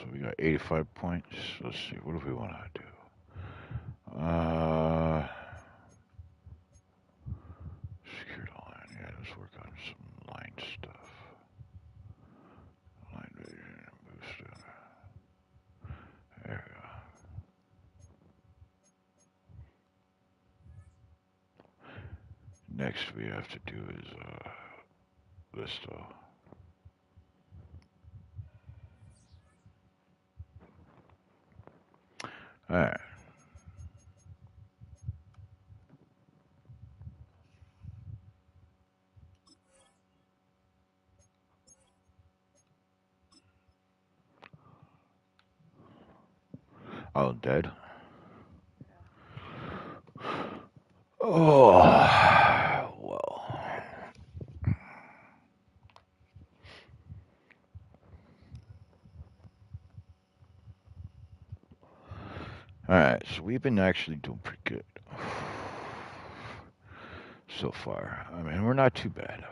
So we got 85 points. Let's see. What do we want to do? Secure the line. Yeah, let's work on some line stuff. Line vision, boost. There we go. Next we have to do is this though. All right. Oh, dead. Oh, well. All right, so we've been actually doing pretty good so far. I mean, we're not too bad.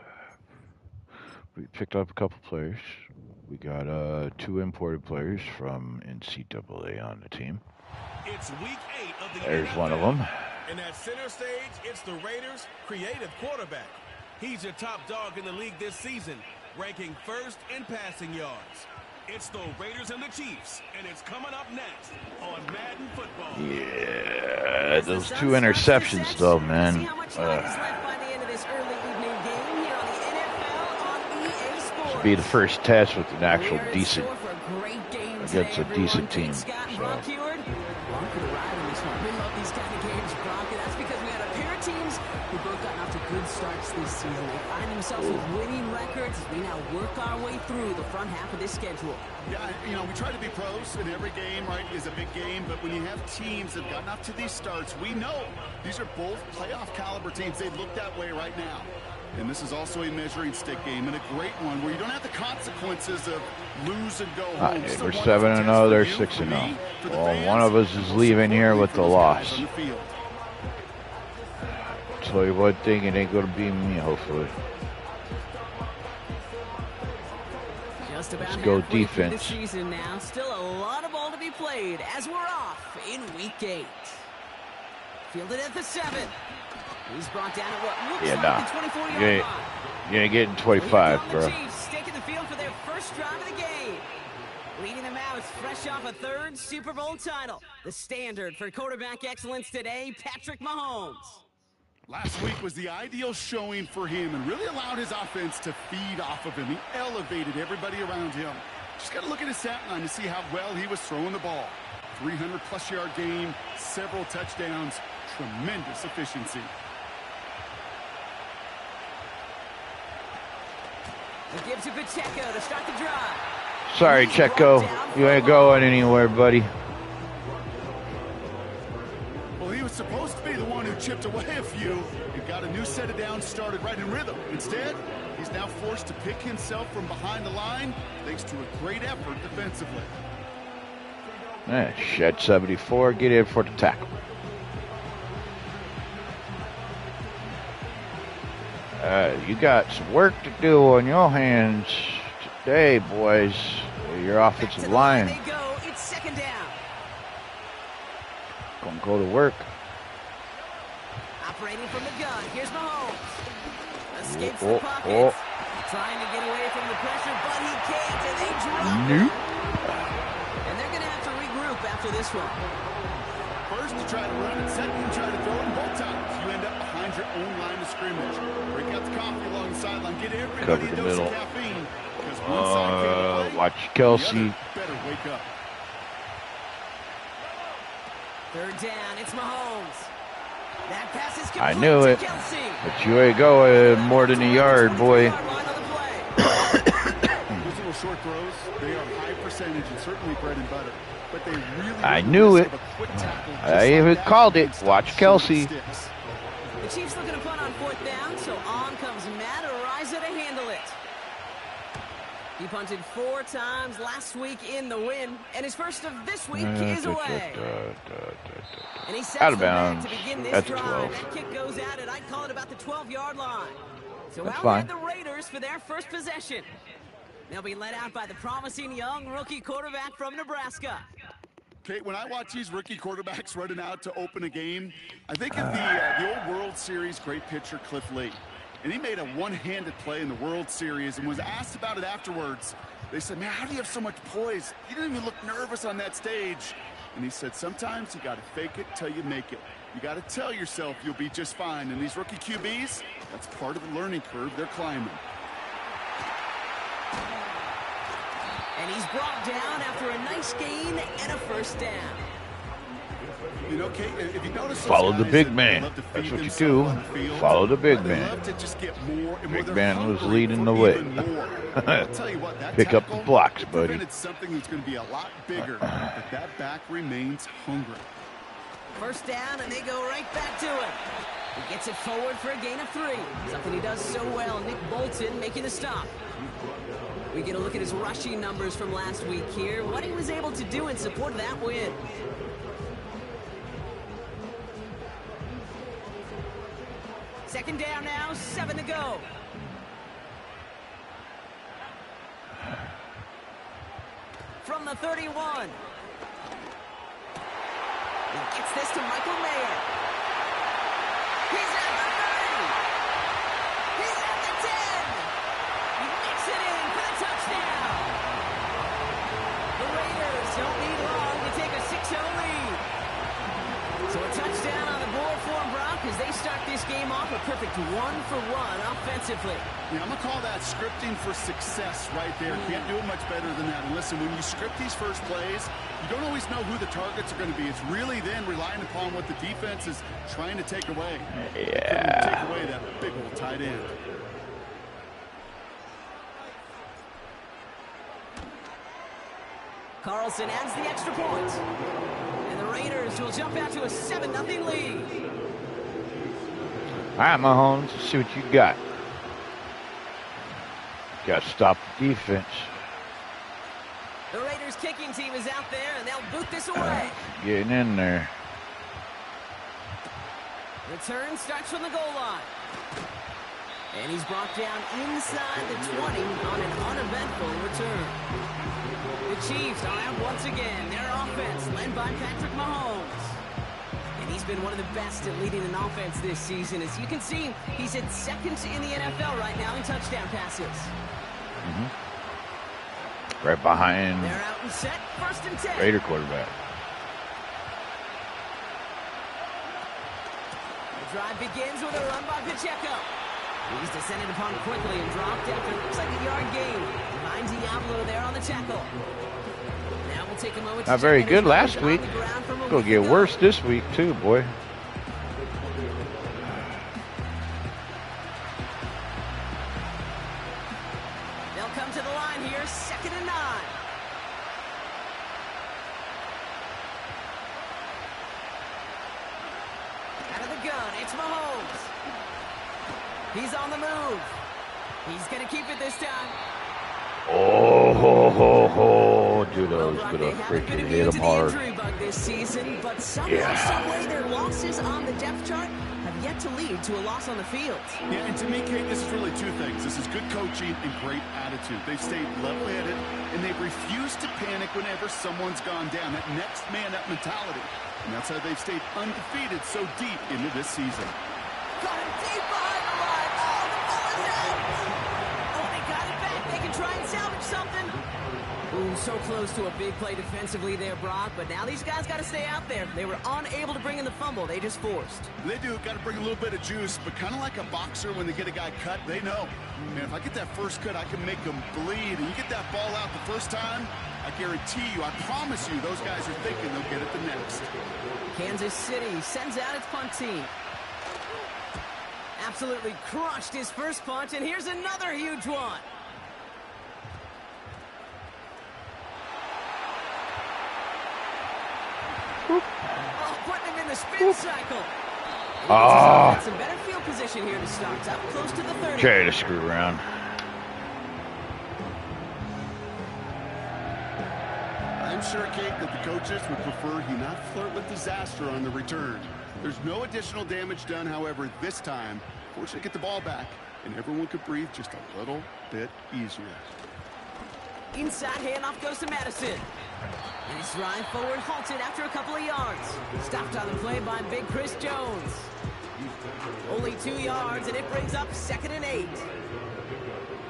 We picked up a couple players. We got 2 imported players from NCAA on the team. It's week 8 of the There's NFL. one of them. And at center stage, it's the Raiders' creative quarterback. He's your top dog in the league this season, ranking first in passing yards. It's the Raiders and the Chiefs, and it's coming up next on Madden Football. Yeah, those 2 interceptions, though, man. See how much time is left by the end of this early evening game here on the NFL on EA Sports. This be the first test with an actual We are in decent store for a great game against today, a everyone. decent team. Kate Scott and So. Brock Heward. Brock for the ride in this one. We love these kind of games, Brock, and that's because we got a pair of teams who both gotten off to good starts this season. They find themselves with winning records as we now work our way through the front half of this schedule. Yeah, you know, we try to be pros, and every game, right, is a big game, but when you have teams that have gotten up to these starts, we know these are both playoff caliber teams. They look that way right now. And this is also a measuring stick game, and a great one where you don't have the consequences of lose and go home. We're 7-0, they're 6-0. Well, one of us is leaving here with the loss. Tell you one thing, it ain't gonna be me, hopefully. Just about Let's go halfway through defense. the season now. Still a lot of ball to be played as we're off in week 8. Fielded at the 7. He's brought down at what looks like the 24-yard line. You ain't getting 25, Here come bro. the Chiefs taking the field for their first drive of the game. Leading them out is fresh off a 3rd Super Bowl title. The standard for quarterback excellence today, Patrick Mahomes. Last week was the ideal showing for him and really allowed his offense to feed off of him. He elevated everybody around him. Just got to look at his stat line to see how well he was throwing the ball. 300-plus yard game, several touchdowns, tremendous efficiency. He gives it Pacheco to start the drive. Sorry, Checo. You ain't going anywhere, buddy. Well, he was supposed to be the one who chipped away a few and got a new set of downs started right in rhythm. Instead, he's now forced to pick himself from behind the line thanks to a great effort defensively. Shed 74, get in for the tackle. You got some work to do on your hands today, boys. Your offensive line. They go. It's 2nd down. Gonna go to work. Operating from the gun. Here's Mahomes. Escapes the pocket. Trying to get away from the pressure, but he can't, and they drop Nope. And they're going to have to regroup after this one. First, you try to run it. Second, you try to throw it, and both times you end up behind your own line of scrimmage. Break out the coffee along the sideline. Get everybody Cover a the dose middle. of caffeine. Because one side can't play, Watch the Kelsey. other better wake up. 3rd down. It's Mahomes. That pass is I complete knew to it. Kelsey. But you ain't going more than a yard, boy. Those little short throws, they are high percentage and certainly bread and butter. But they really I knew it. I even called it. Watch Kelsey. The Chiefs looking to punt on 4th down, so on comes Matt Araiza to handle it. He punted 4 times last week in the win, and his first of this week is away. And he sets Out of the back bounds. to begin this That's drive. 12. That kick goes out, and I'd call it about the 12-yard line. So That's out fine. the Raiders for their first possession. They'll be led out by the promising young rookie quarterback from Nebraska. Kate, when I watch these rookie quarterbacks running out to open a game, I think of the old World Series great pitcher Cliff Lee. And he made a one-handed play in the World Series and was asked about it afterwards. They said, man, how do you have so much poise? You didn't even look nervous on that stage. And he said, sometimes you got to fake it till you make it. You got to tell yourself you'll be just fine. And these rookie QBs, that's part of the learning curve they're climbing. And he's brought down after a nice gain and a first down. You know, Kate, if you notice, follow the big man. That's what you do. Follow the big man. Big man was leading the way. Pick up the blocks, buddy. It's something that's going to be a lot bigger, but that back remains hungry. First down, and they go right back to it. He gets it forward for a gain of 3. Something he does so well. Nick Bolton making the stop. We get a look at his rushing numbers from last week here. What he was able to do in support of that win. Second down now, 7 to go. From the 31. He gets this to Michael Mayer. He's at the 30. He's at the 10. He makes it in for the touchdown. The Raiders don't need long to take a 6-0 lead. So a touchdown on the board for them, Brock, as they start this game off a perfect 1-for-1 offensively. Yeah, I'm going to call that scripting for success right there. Can't do it much better than that. And listen, when you script these first plays, you don't always know who the targets are going to be. It's really then relying upon what the defense is trying to take away. Yeah. Take away that big old tight end. Carlson adds the extra point. And the Raiders will jump out to a 7-0 lead. All right, Mahomes, let's see what you got. Got to stop the defense. The Raiders kicking team is out there, and they'll boot this away. Getting in there. Return starts from the goal line. And he's brought down inside the 20 on an uneventful return. The Chiefs are out once again. Their offense led by Patrick Mahomes. And he's been one of the best at leading an offense this season. As you can see, he's at second in the NFL right now in touchdown passes. Right behind They're out and set. First and 10. Raider quarterback. The drive begins with a run by Pacheco. He's descended upon quickly and dropped after it looks like a yard gain. Behind Diablo there on the tackle. Now we'll take a moment to Not very check good his last numbers week. on the ground from a Gonna week get ago. worse this week too, boy. They'll come to the line here, 2nd and 9. Out of the gun, it's Mahomes. He's on the move. He's going to keep it this time. Oh, ho, ho, ho. Dude, I Well, was Brock, gonna they haven't been freaking immune hit to him the hard. injury bug this season, but somehow, some way, their losses on the depth chart have yet to lead to a loss on the field. Yeah, and to me, Kate, this is really two things. This is good coaching and great attitude. They've stayed level-headed, and they've refused to panic whenever someone's gone down. That next man-up mentality. And that's how they've stayed undefeated so deep into this season. Got him deep behind the line. Oh, the ball is out. Oh, they got it back. They can try and salvage something. Ooh, so close to a big play defensively there, Brock. But now these guys got to stay out there. They were unable to bring in the fumble. They just forced. They do. Got to bring a little bit of juice, but kind of like a boxer when they get a guy cut, they know, man, if I get that first cut, I can make him bleed. And you get that ball out the first time, I guarantee you, I promise you, those guys are thinking they'll get it the next. Kansas City sends out its punt team. Absolutely crushed his first punt, and here's another huge one. Oh, putting him in the spin cycle. Ah. Some better field position here to start. Up close to the 30. Okay, to screw around. I'm sure, Kate, that the coaches would prefer he not flirt with disaster on the return. There's no additional damage done, however, this time. Fortunately, get the ball back, and everyone could breathe just a little bit easier. Inside handoff goes to Madison. And his drive forward halted after a couple of yards. Stopped on the play by big Chris Jones. Only 2 yards, and it brings up 2nd and 8.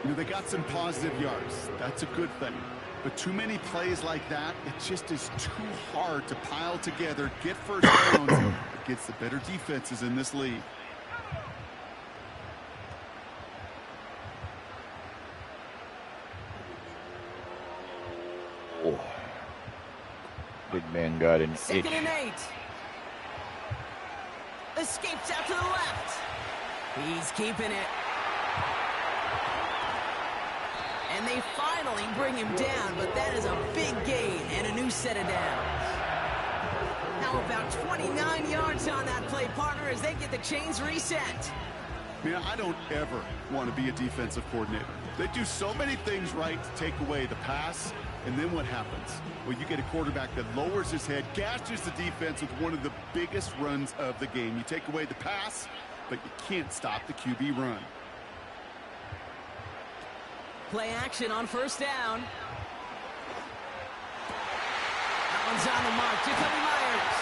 You know, they got some positive yards. That's a good thing. But too many plays like that, it just is too hard to pile together, get first downs against the better defenses in this league. Oh. Big man got an itch. 2nd and 8. Escapes out to the left. He's keeping it. And they finally bring him down, but that is a big gain and a new set of downs. Now about 29 yards on that play, partner, as they get the chains reset. Man, I don't ever want to be a defensive coordinator. They do so many things right to take away the pass, and then what happens? Well, you get a quarterback that lowers his head, gashes the defense with one of the biggest runs of the game. You take away the pass, but you can't stop the QB run. Play action on 1st down. That one's on the mark. Jacoby Myers.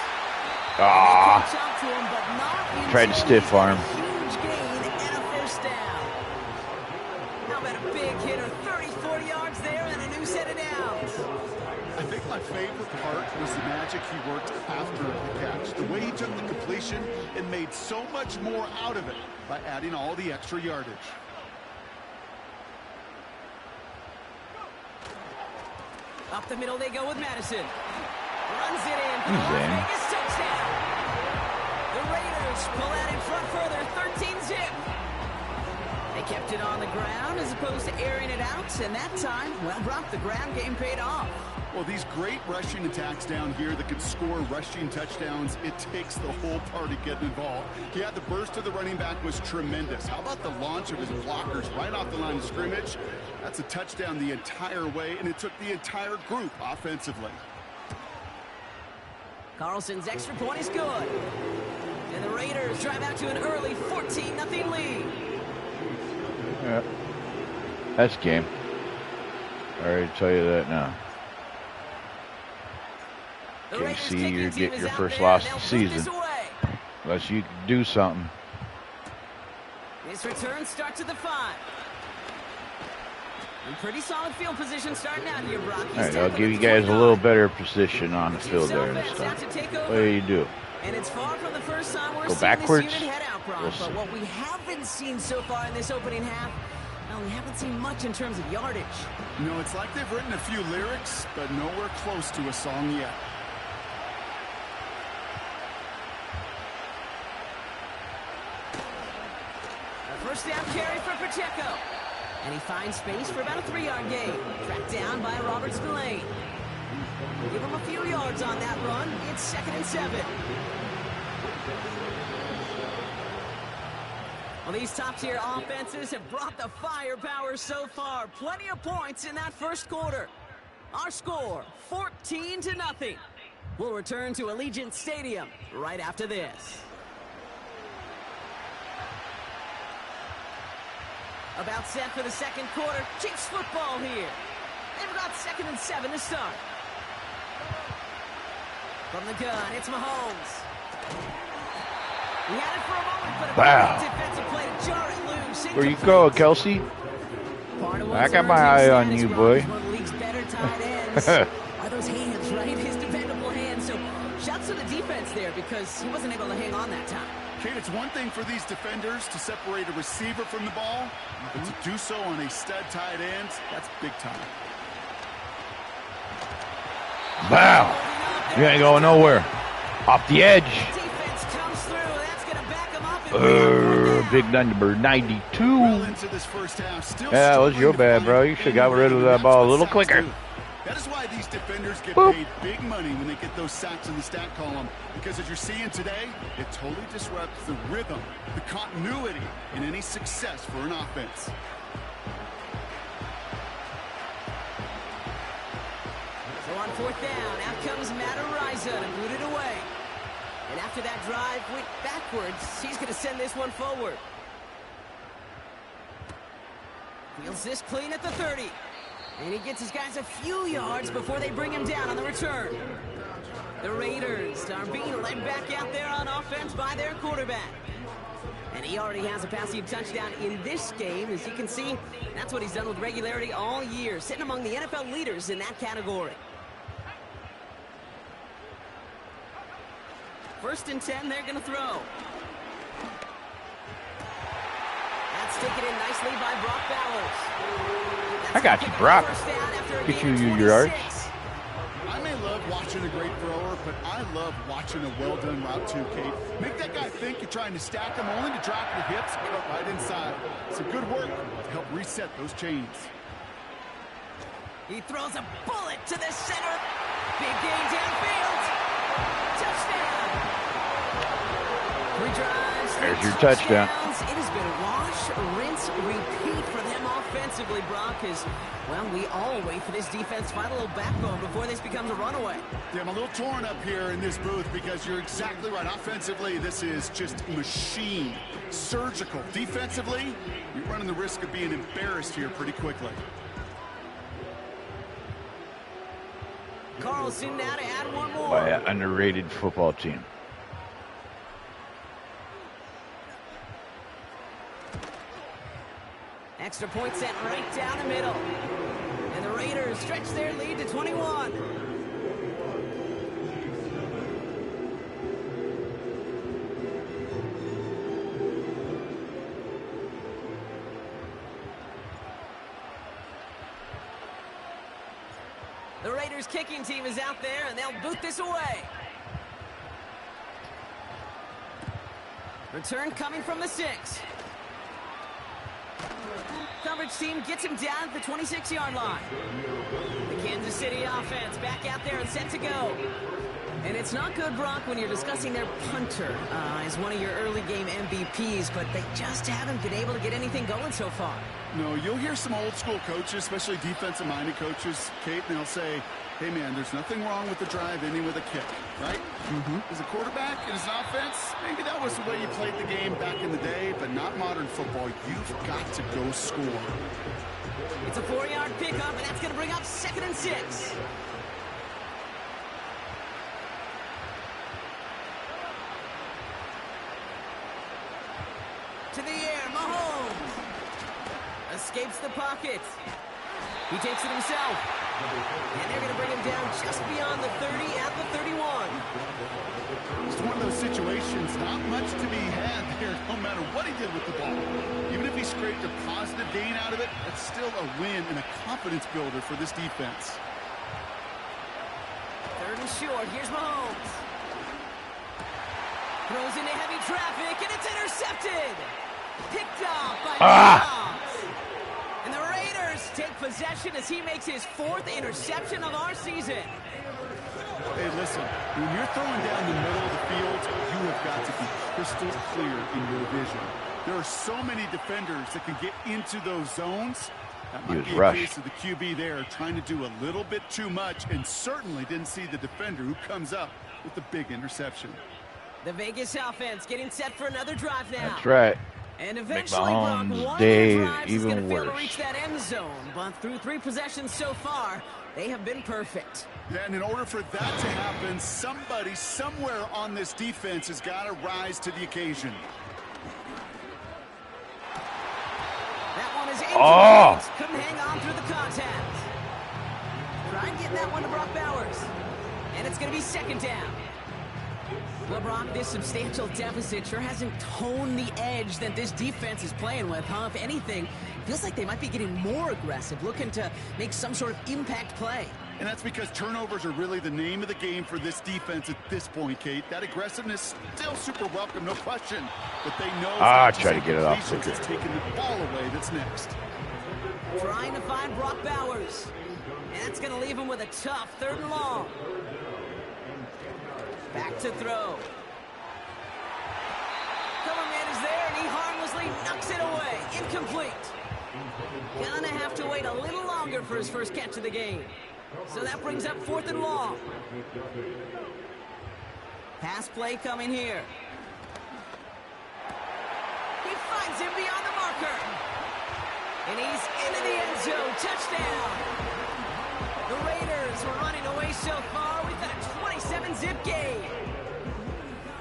Ah. To him, but not Tried to stiff arm. Huge gain and a 1st down. How about a big hitter? 30, 40 yards there and a new set of downs. I think my favorite part was the magic he worked after the catch. The way he took the completion and made so much more out of it by adding all the extra yardage. Up the middle they go with Madison. Runs it in for the Las Vegas touchdown. The Raiders pull out in front further, 13-zip. They kept it on the ground as opposed to airing it out, and that time, well, Brock, the ground game paid off. Well, these great rushing attacks down here that can score rushing touchdowns, it takes the whole party getting involved. Yeah, the burst of the running back was tremendous. How about the launch of his blockers right off the line of scrimmage? That's a touchdown the entire way, and it took the entire group offensively. Carlson's extra point is good. And the Raiders drive out to an early 14-0 lead. Yeah. That's game. I already tell you that now. KC, you get your first loss of the season. Unless you do something. This return starts at the 5. And pretty solid field position starting out here, Brock. All right, I'll give you guys a little better position on the field there this time. What do you do? And it's far from the first time we're seeing backwards? this unit head out, Brock. But what we haven't seen so far in this opening half, well, we haven't seen much in terms of yardage. No, it's like they've written a few lyrics, but nowhere close to a song yet. A 1st down carry for Pacheco. And he finds space for about a 3-yard gain. Tracked down by Robert Spillane. Give him a few yards on that run. It's 2nd and 7. Well, these top-tier offenses have brought the firepower so far. Plenty of points in that first quarter. Our score, 14-0. We'll return to Allegiant Stadium right after this. About set for the 2nd quarter. Chiefs football here. They've got 2nd and 7 to start. From the gun, it's Mahomes. He had it for a moment, but a defensive play to jar it loose. Where you go, Kelsey? I got my eye on you, boy. One of the league's better tight ends are those hands, right? His dependable hands. So shouts to the defense there because he wasn't able to hang on that time. Kate, it's one thing for these defenders to separate a receiver from the ball, but to do so on a stud tight end, that's big time. Wow. You ain't going nowhere. Off the edge. Defense comes through. That's going to back him up. Big number 92. Well into this first half, still Yeah, that was your bad, bro. You should have got rid of that ball a little quicker. That is why these defenders get paid big money when they get those sacks in the stat column. Because as you're seeing today, it totally disrupts the rhythm, the continuity, and any success for an offense. So on 4th down, out comes Matt Ariza to boot it away. And after that drive went backwards, he's going to send this one forward. Feels this clean at the 30. And he gets his guys a few yards before they bring him down on the return. The Raiders are being led back out there on offense by their quarterback. And he already has a passing touchdown in this game. As you can see, that's what he's done with regularity all year, sitting among the NFL leaders in that category. 1st and 10, they're going to throw. That's taken in nicely by Brock Bowers. I got you, Brock. Get you your yards. I may love watching a great thrower, but I love watching a well-done route too, Kate. Make that guy think you're trying to stack him, only to drop your hips and cut right inside. Some good work to help reset those chains. He throws a bullet to the center. Big gain downfield. Touchdown. 3 drives. There's your touchdown. It has been wash, rinse, repeat for them offensively, Brock, as, well, we all wait for this defense to find a little backbone before this becomes a runaway. Yeah, I'm a little torn up here in this booth because you're exactly right. Offensively, this is just machine, surgical. Defensively, you're running the risk of being embarrassed here pretty quickly. Carlson now to add one more. By an underrated football team. Extra point set right down the middle. And the Raiders stretch their lead to 21. The Raiders kicking team is out there, and they'll boot this away. Return coming from the 6. Coverage team gets him down at the 26-yard line. The Kansas City offense back out there and set to go. And it's not good, Brock, when you're discussing their punter as one of your early game MVPs, but they just haven't been able to get anything going so far. No, you'll hear some old school coaches, especially defensive-minded coaches, Kate, and they'll say, hey, man, there's nothing wrong with the drive ending with a kick, right? As a quarterback in his offense, maybe that was the way you played the game back in the day, but not modern football. You've got to go score. It's a 4-yard pickup, and that's going to bring up 2nd and 6. To the air, Mahomes. Escapes the pocket. He takes it himself. And they're going to bring him down just beyond the 30 at the 31. It's one of those situations, not much to be had there, no matter what he did with the ball. Even if he scraped a positive gain out of it, that's still a win and a confidence builder for this defense. 3rd and short. Here's Mahomes. Throws into heavy traffic, and it's intercepted. Picked off by Mahomes. And the Raiders take possession as he makes his 4th interception of our season. Hey, listen, when you're throwing down the middle of the field, you have got to be crystal clear in your vision. There are so many defenders that can get into those zones. That might be a case of the QB there trying to do a little bit too much and certainly didn't see the defender who comes up with the big interception. The Vegas offense getting set for another drive now. That's right. And eventually, Mahomes' Brock, day one of their drives is going to fail to worse. reach that end zone. But through 3 possessions so far, they have been perfect. Yeah, and in order for that to happen, somebody somewhere on this defense has got to rise to the occasion. That one is incomplete. Couldn't hang on through the contact. Trying getting that one to Brock Bowers. And it's going to be 2nd down. Well, Brock, this substantial deficit sure hasn't toned the edge that this defense is playing with, huh? If anything, feels like they might be getting more aggressive, looking to make some sort of impact play. And that's because turnovers are really the name of the game for this defense at this point, Kate. That aggressiveness still super welcome, no question. But they know try to get it off quicker. It's taking the ball away that's next. Trying to find Brock Bowers. And that's going to leave him with a tough 3rd and long. Back to throw. Cover man is there, and he harmlessly knocks it away. Incomplete. Gonna have to wait a little longer for his first catch of the game. So that brings up 4th and long. Pass play coming here. He finds him beyond the marker. And he's into the end zone. Touchdown. so far. We've got a 27-zip game.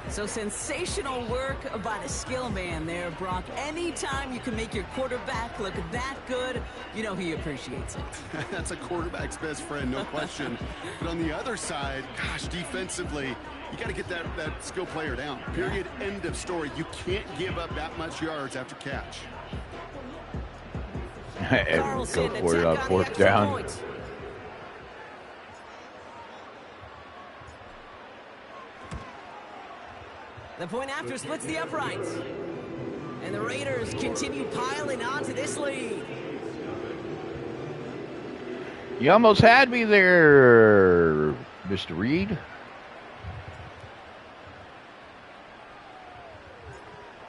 So sensational work by the skill man there, Brock. Anytime you can make your quarterback look that good, you know he appreciates it. That's a quarterback's best friend, no question. But on the other side, gosh, defensively, you got to get that skill player down. Period, end of story. You can't give up that much yards after catch. Go for it on 4th down. Point. The point after splits the uprights. And the Raiders continue piling onto this lead. You almost had me there, Mr. Reed.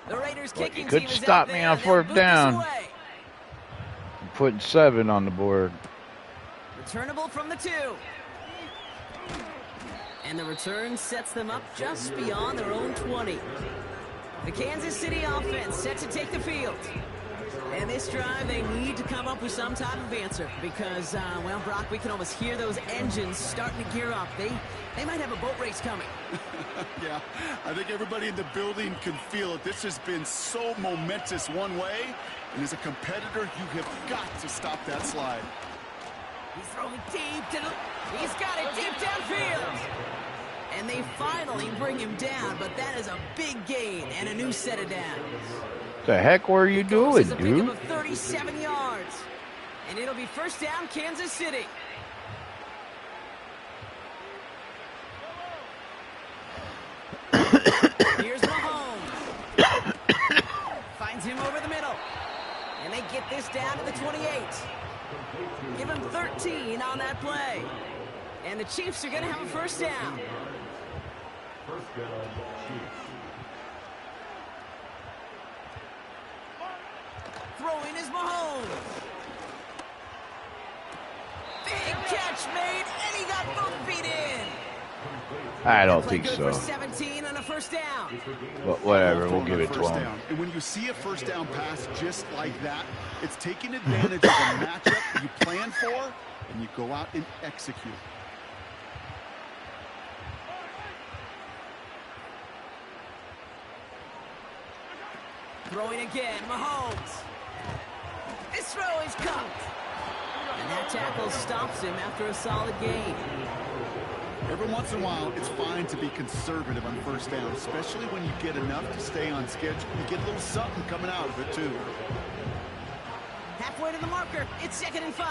The Raiders Well, kicking you couldn't team is stop out me there. on They'll 4th boot this down. away. I'm putting 7 on the board. Returnable from the 2. And the return sets them up just beyond their own 20. The Kansas City offense set to take the field. And this drive, they need to come up with some type of answer because, well, Brock, we can almost hear those engines starting to gear up. They might have a boat race coming. Yeah, I think everybody in the building can feel it. This has been so momentous one way, and as a competitor, you have got to stop that slide. He's throwing deep to the... He's got it deep downfield. And they finally bring him down, but that is a big gain and a new set of downs. The heck were you doing, This is a dude? pickup of 37 yards. And it'll be 1st down, Kansas City. Here's Mahomes. Finds him over the middle. And they get this down to the 28. Give him 13 on that play. And the Chiefs are going to have a 1st down. Throwing is Mahomes. Big catch made, and he got both feet in. I don't Play think good so. for 17 on a 1st down. But whatever, we'll give it to First him. down. And when you see a 1st down pass just like that, it's taking advantage of a matchup you plan for, and you go out and execute. Throwing again, Mahomes. This throw is caught. And that tackle stops him after a solid gain. Every once in a while, it's fine to be conservative on 1st down, especially when you get enough to stay on schedule. You get a little something coming out of it, too. Halfway to the marker, it's 2nd and 5.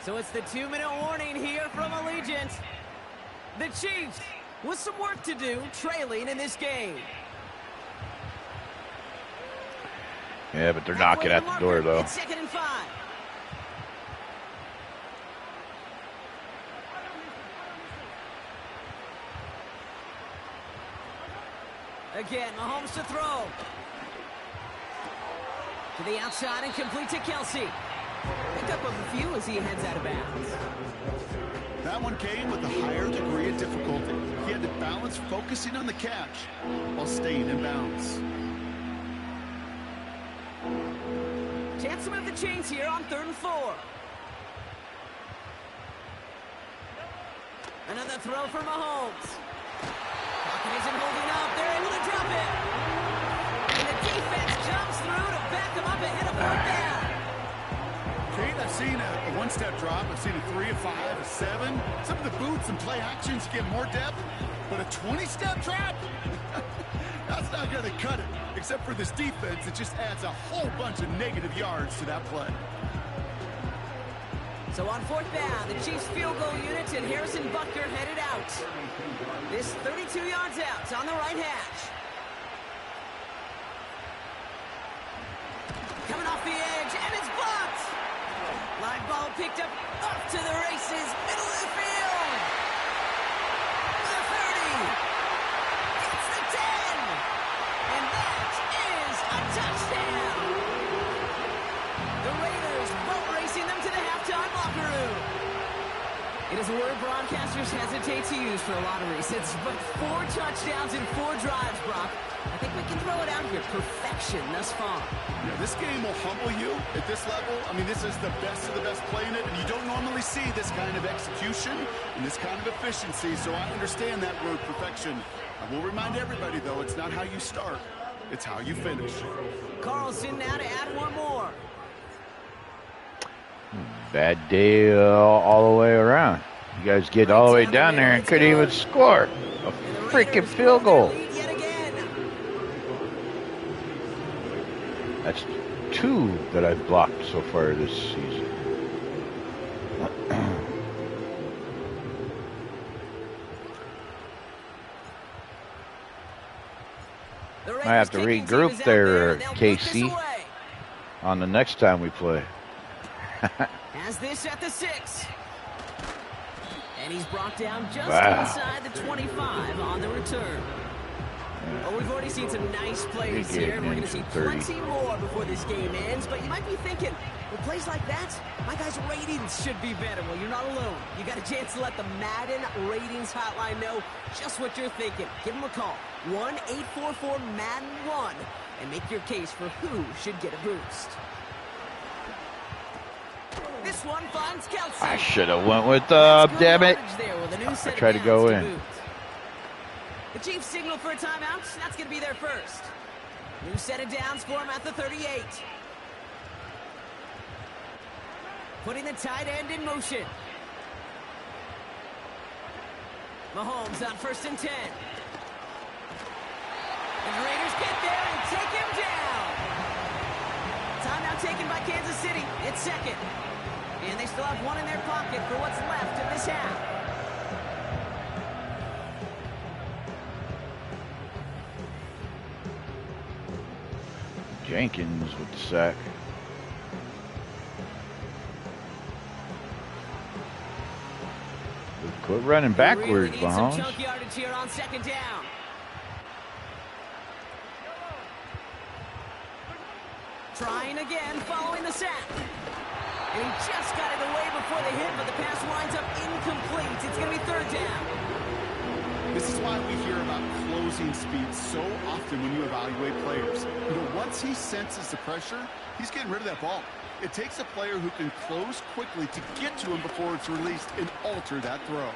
So it's the 2-minute warning here from Allegiant. The Chiefs with some work to do, trailing in this game. Yeah, but they're knocking at the door, though. It's 2nd and 5. Again, Mahomes to throw. To the outside and complete to Kelsey. Pick up a few as he heads out of bounds. That one came with a higher degree of difficulty. He had to balance focusing on the catch while staying in bounds. Chance to move the chains here on 3rd and 4. Another throw for Mahomes. Pocket isn't holding up. They're able to drop it. And the defense comes through to back them up ahead of 4th down. Kate, I've seen a one-step drop. I've seen a 3, a 5, a 7. Some of the boots and play actions get more depth, but a 20-step drop? That's not going to cut it. Except for this defense, it just adds a whole bunch of negative yards to that play. So on 4th down, the Chiefs field goal unit and Harrison Butker headed out. This 32 yards out on the right hash. Coming off the edge, and it's blocked. Live ball picked up to the races, middle of the field. The 30. It's the 10. And that is a touchdown. The Raiders boat racing them to the halftime locker room. It is a word broadcasters hesitate to use for a lot of reasons, but 4 touchdowns in 4 drives, Brock. I think we can throw it out here. Perfection thus far. Yeah, this game will humble you at this level. I mean, this is the best of the best playing it, and you don't normally see this kind of execution and this kind of efficiency, so I understand that word perfection. I will remind everybody, though, it's not how you start, it's how you finish. Carlson now to add one more. Bad day all the way around. You guys get all the way down there and couldn't even score a freaking field goal. That's 2 that I've blocked so far this season. I have to regroup there, KC, on the next time we play. Has this at the 6. And he's brought down just inside the 25 on the return. Well, we've already seen some nice plays here, and we're going to see plenty more before this game ends. But you might be thinking, with plays like that, my guys' ratings should be better. Well, you're not alone. You got a chance to let the Madden ratings hotline know just what you're thinking. Give them a call, 1-844-MADDEN-1, and make your case for who should get a boost. This one finds Kelsey. I should have went with, damn it. I tried to go in. The Chiefs signal for a timeout. That's going to be their first. New set of downs for him at the 38. Putting the tight end in motion. Mahomes on 1st and 10. And the Raiders get there and take him down. Timeout taken by Kansas City. It's 2nd. And they still have 1 in their pocket for what's left of this half. Jenkins with the sack. Quit running backwards, Mahomes. Some chunk yardage here on 2nd down. Trying again, following the sack. And he just got it away before the hit, but the pass winds up incomplete. It's going to be 3rd down. This is why we hear about closing speed so often when you evaluate players. You know, once he senses the pressure, he's getting rid of that ball. It takes a player who can close quickly to get to him before it's released and alter that throw.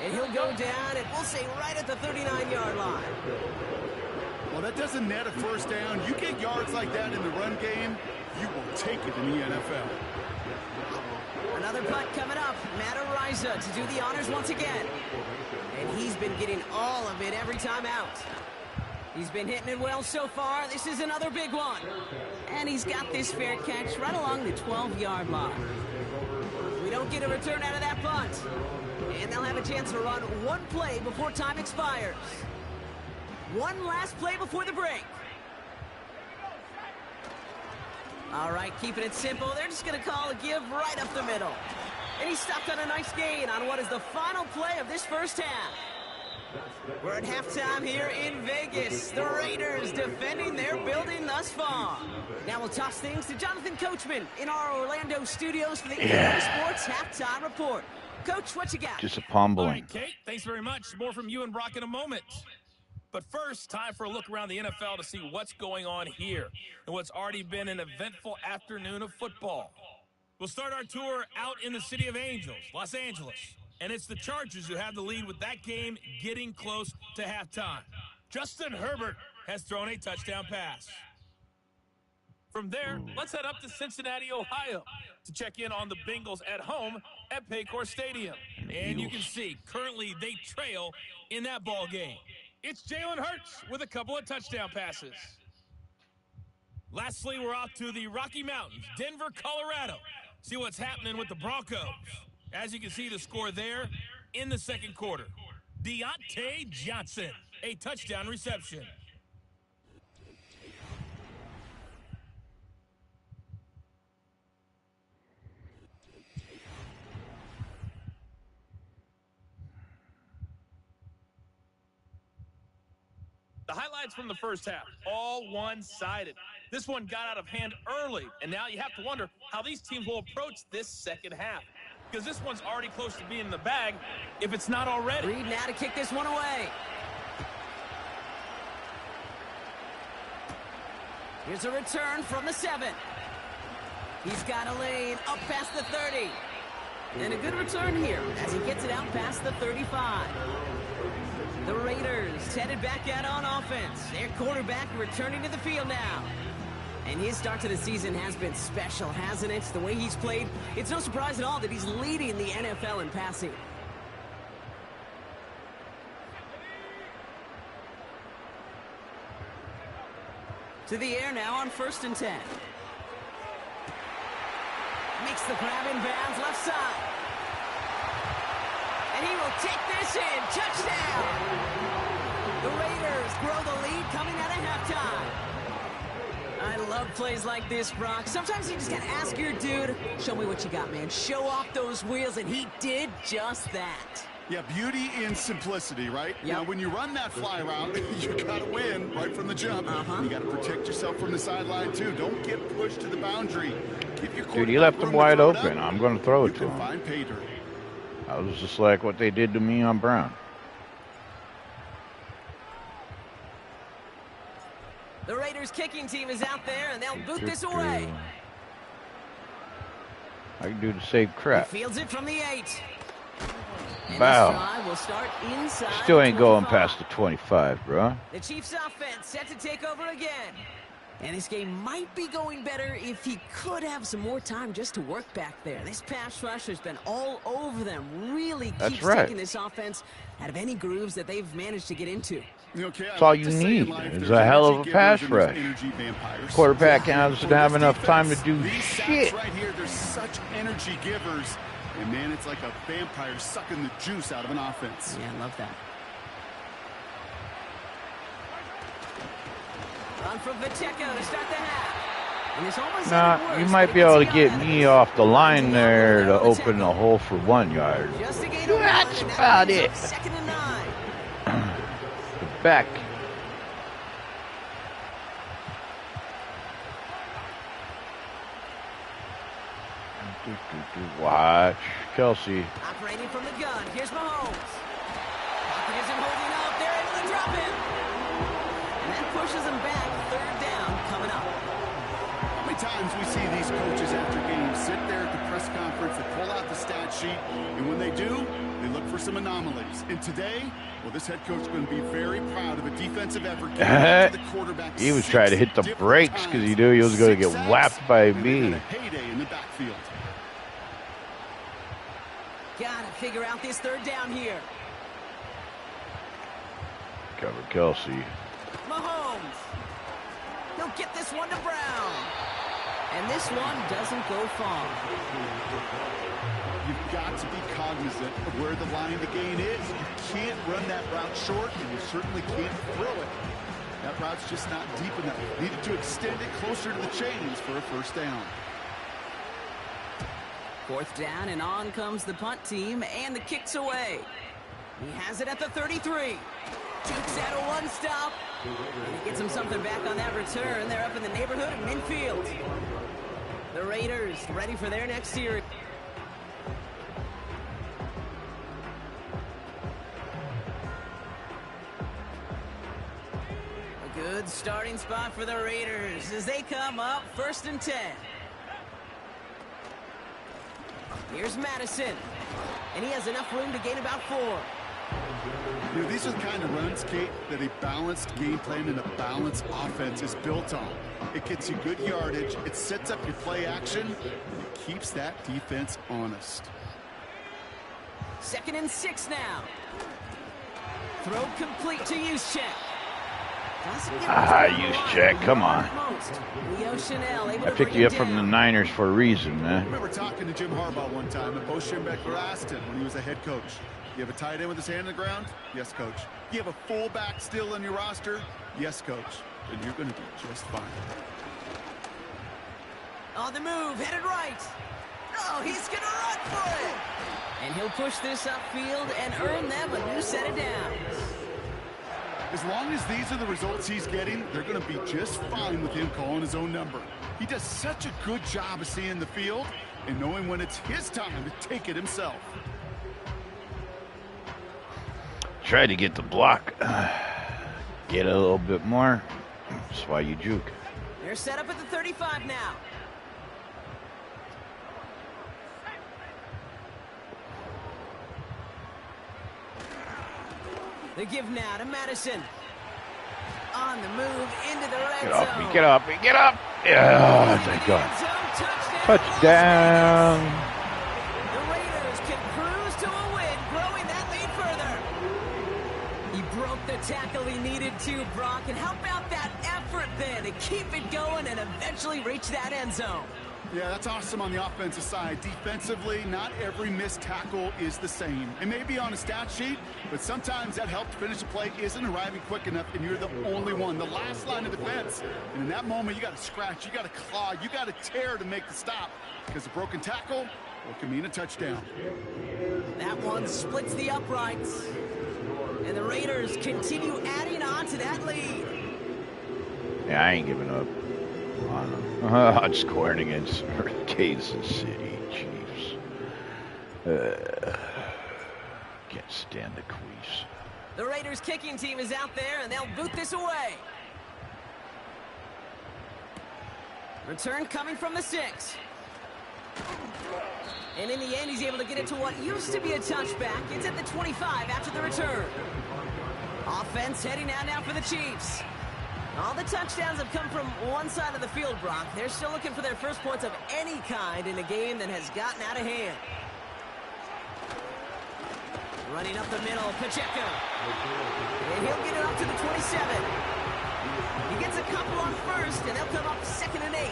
And he'll go down, and we'll say right at the 39-yard line. Well, that doesn't net a 1st down. You get yards like that in the run game, you will take it in the NFL. Another punt coming up. Matt Ariza to do the honors once again. And he's been getting all of it every time out. He's been hitting it well so far. This is another big one. And he's got this fair catch right along the 12-yard line. We don't get a return out of that punt. And they'll have a chance to run one play before time expires. One last play before the break. All right, keeping it simple. They're just going to call a give right up the middle. And he stopped on a nice gain on what is the final play of this 1st half. We're at halftime here in Vegas. The Raiders defending their building thus far. Now we'll toss things to Jonathan Coachman in our Orlando studios for the EA Sports Halftime Report. Coach, what you got? Just a pumbling. All right, Kate, thanks very much. More from you and Brock in a moment. But first, time for a look around the NFL to see what's going on here and what's already been an eventful afternoon of football. We'll start our tour out in the City of Angels, Los Angeles. And it's the Chargers who have the lead with that game getting close to halftime. Justin Herbert has thrown a touchdown pass. From there, let's head up to Cincinnati, Ohio to check in on the Bengals at home at Paycor Stadium. And you can see, currently they trail in that ball game. It's Jalen Hurts with a couple of touchdown passes. Lastly, we're off to the Rocky Mountains, Denver, Colorado. See what's happening with the Broncos. As you can see, the score there in the 2nd quarter. Deontay Johnson, a touchdown reception. The highlights from the 1st half, all one-sided. This one got out of hand early, and now you have to wonder how these teams will approach this 2nd half. Because this one's already close to being in the bag, if it's not already. Reed now to kick this one away. Here's a return from the 7. He's got a lane up past the 30. And a good return here as he gets it out past the 35. The Raiders headed back out on offense. Their quarterback returning to the field now. And his start to the season has been special, hasn't it? The way he's played, it's no surprise at all that he's leading the NFL in passing. To the air now on 1st and 10. Makes the grab in bounds left side. And he will take this in. Touchdown! The Raiders grow the lead coming out of halftime. I love plays like this, Brock. Sometimes you just got to ask your dude, show me what you got, man. Show off those wheels, and he did just that. Yeah, beauty in simplicity, right? Yep. Now, when you run that fly route, you got to win right from the jump. You got to protect yourself from the sideline, too. Don't get pushed to the boundary. Dude, he left him wide open. I'm going to throw it to him. Find pay dirt. That was just like what they did to me on Brown. The Raiders kicking team is out there, and they'll boot this away. I can do the same crap. He fields it from the 8. And Wow. this drive will start inside Still ain't going 25. past the 25, bro. The Chiefs offense set to take over again. And this game might be going better if he could have some more time just to work back there. This pass rush has been all over them. Really keeps taking this offense out of any grooves that they've managed to get into. Okay, That's all you need is a hell of a pass rush. Quarterback doesn't have enough time to do shit. Right here, there's such energy givers. And, man, it's like a vampire sucking the juice out of an offense. Yeah, I love that. On from Pacheco to start the half. And it's almost Nah, you might be able to get me off the line there to open a hole for 1 yard. That's about it. 2nd and 9. The back. Watch Kelsey. Operating from the gun. Here's Mahomes. Pocket isn't holding up. They're able to drop him. And that pushes him back. 3rd down coming up. How many times we see these coaches after games sit there at the press conference, they pull out the stat sheet, and when they do, they look for some anomalies. And today, well, this head coach is going to be very proud of a defensive effort. The quarterback He was trying to hit the brakes because he knew he was going to get whacked by me. Heyday in the backfield. Gotta figure out this 3rd down here. Cover Kelsey. Mahomes. He'll get this one to Brown. And this one doesn't go far. You've got to be cognizant of where the line of the gain is. You can't run that route short, and you certainly can't throw it. That route's just not deep enough. Needed to extend it closer to the chains for a 1st down. 4th down, and on comes the punt team, and the kick's away. He has it at the 33. Takes out a 1-stop. And he gets him something back on that return. They're up in the neighborhood of midfield. The Raiders ready for their next series. A good starting spot for the Raiders as they come up 1st and 10. Here's Madison, and he has enough room to gain about 4. You know, these are the kind of runs, Kate, that a balanced game plan and a balanced offense is built on. It gets you good yardage, it sets up your play action, and it keeps that defense honest. 2nd and 6 now. Throw complete to Juszczyk. Juszczyk, come on. I picked you up from the Niners for a reason, man. I remember talking to Jim Harbaugh one time, and Bo Schembechler asked him when he was a head coach, you have a tight end with his hand in the ground? Yes, coach. You have a fullback still in your roster? Yes, coach. And you're going to be just fine. On the move, headed right. Oh, he's going to run for it. And he'll push this upfield and earn them a new set of downs. As long as these are the results he's getting, they're going to be just fine with him calling his own number. He does such a good job of seeing the field and knowing when it's his time to take it himself. Try to get the block. Get a little bit more. That's why you juke. They're set up at the 35 now. They give now to Madison. On the move into the red zone. Get up. Yeah, thank God. Touchdown. The Raiders can cruise to a win, growing that lead further. He broke the tackle he needed to, Brock, and help out that effort there to keep it going and eventually reach that end zone. Yeah, that's awesome on the offensive side. Defensively, not every missed tackle is the same. It may be on a stat sheet, but sometimes that help to finish a play isn't arriving quick enough, and you're the only one, the last line of defense. And in that moment, you got to scratch, you got to claw, you got to tear to make the stop, because a broken tackle, well, can mean a touchdown. That one splits the uprights, and the Raiders continue adding on to that lead. Yeah, I ain't giving up on scoring against Kansas City Chiefs. Can't stand the Queefs. The Raiders kicking team is out there, and they'll boot this away. Return coming from the 6. And in the end, he's able to get it to what used to be a touchback. It's at the 25 after the return. Offense heading out now for the Chiefs. All the touchdowns have come from one side of the field, Brock. They're still looking for their first points of any kind in a game that has gotten out of hand. Running up the middle, Pacheco. And he'll get it up to the 27. He gets a couple on first, and they'll come up 2nd and 8.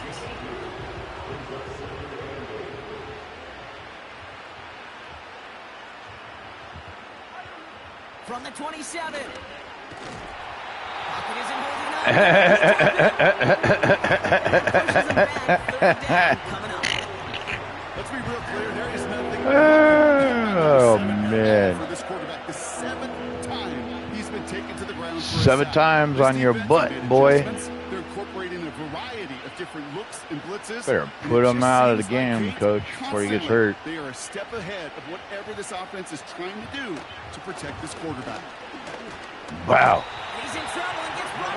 From the 27. Pocket isn't holding up. Coming up. Let's be real clear. There is nothing. Oh, man. For this quarterback, the 7th time he's been taken to the ground. 7 times on your butt, boy. They're incorporating a variety of different looks and blitzes. Better put him out of the game, coach, before he gets hurt. They are a step ahead of whatever this offense is trying to do to protect this quarterback. Wow. He's in trouble and gets brought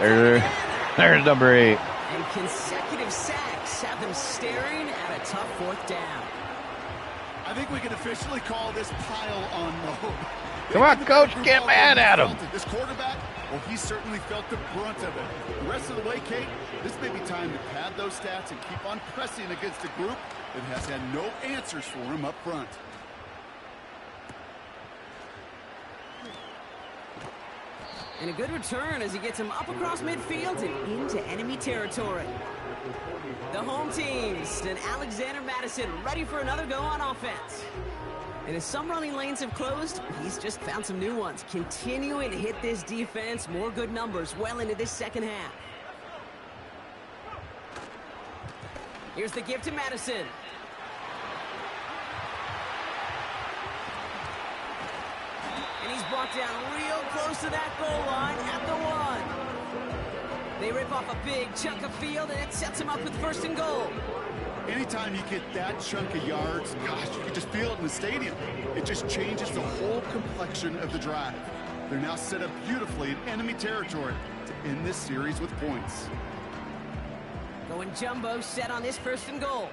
There's number 8. And consecutive sacks have them staring at a tough 4th down. I think we can officially call this pile on mode. Come on, coach, get mad at him. This quarterback, well, he certainly felt the brunt of it. The rest of the way, Kate, this may be time to pad those stats and keep on pressing against a group that has had no answers for him up front. And a good return as he gets him up across midfield and into enemy territory. The home teams and Alexander Madison ready for another go on offense. And as some running lanes have closed, he's just found some new ones, continuing to hit this defense more good numbers well into this 2nd half. Here's the give to Madison. And he's brought down real close to that goal line at the 1. They rip off a big chunk of field, and it sets him up with 1st and goal. Anytime you get that chunk of yards, gosh, you can just feel it in the stadium. It just changes the whole complexion of the drive. They're now set up beautifully in enemy territory to end this series with points. Going jumbo set on this 1st and goal.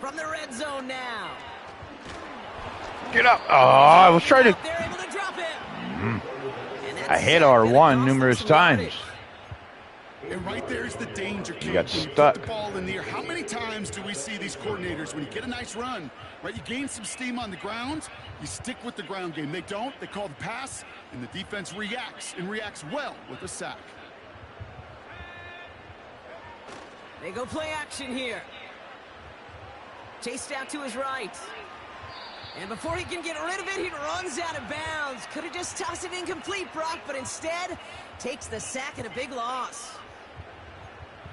From the red zone now. Get up. Oh, I was trying to. They're able to drop him. I hit R1 numerous times. And right there's the danger. You got when you stuck. put the ball in the air. How many times do we see these coordinators, when you get a nice run, right, you gain some steam on the ground, you stick with the ground game. They don't. They call the pass, and the defense reacts, and reacts well with a sack. They go play action here. Chased out to his right. And before he can get rid of it, he runs out of bounds. Could have just tossed it incomplete, Brock, but instead takes the sack and a big loss.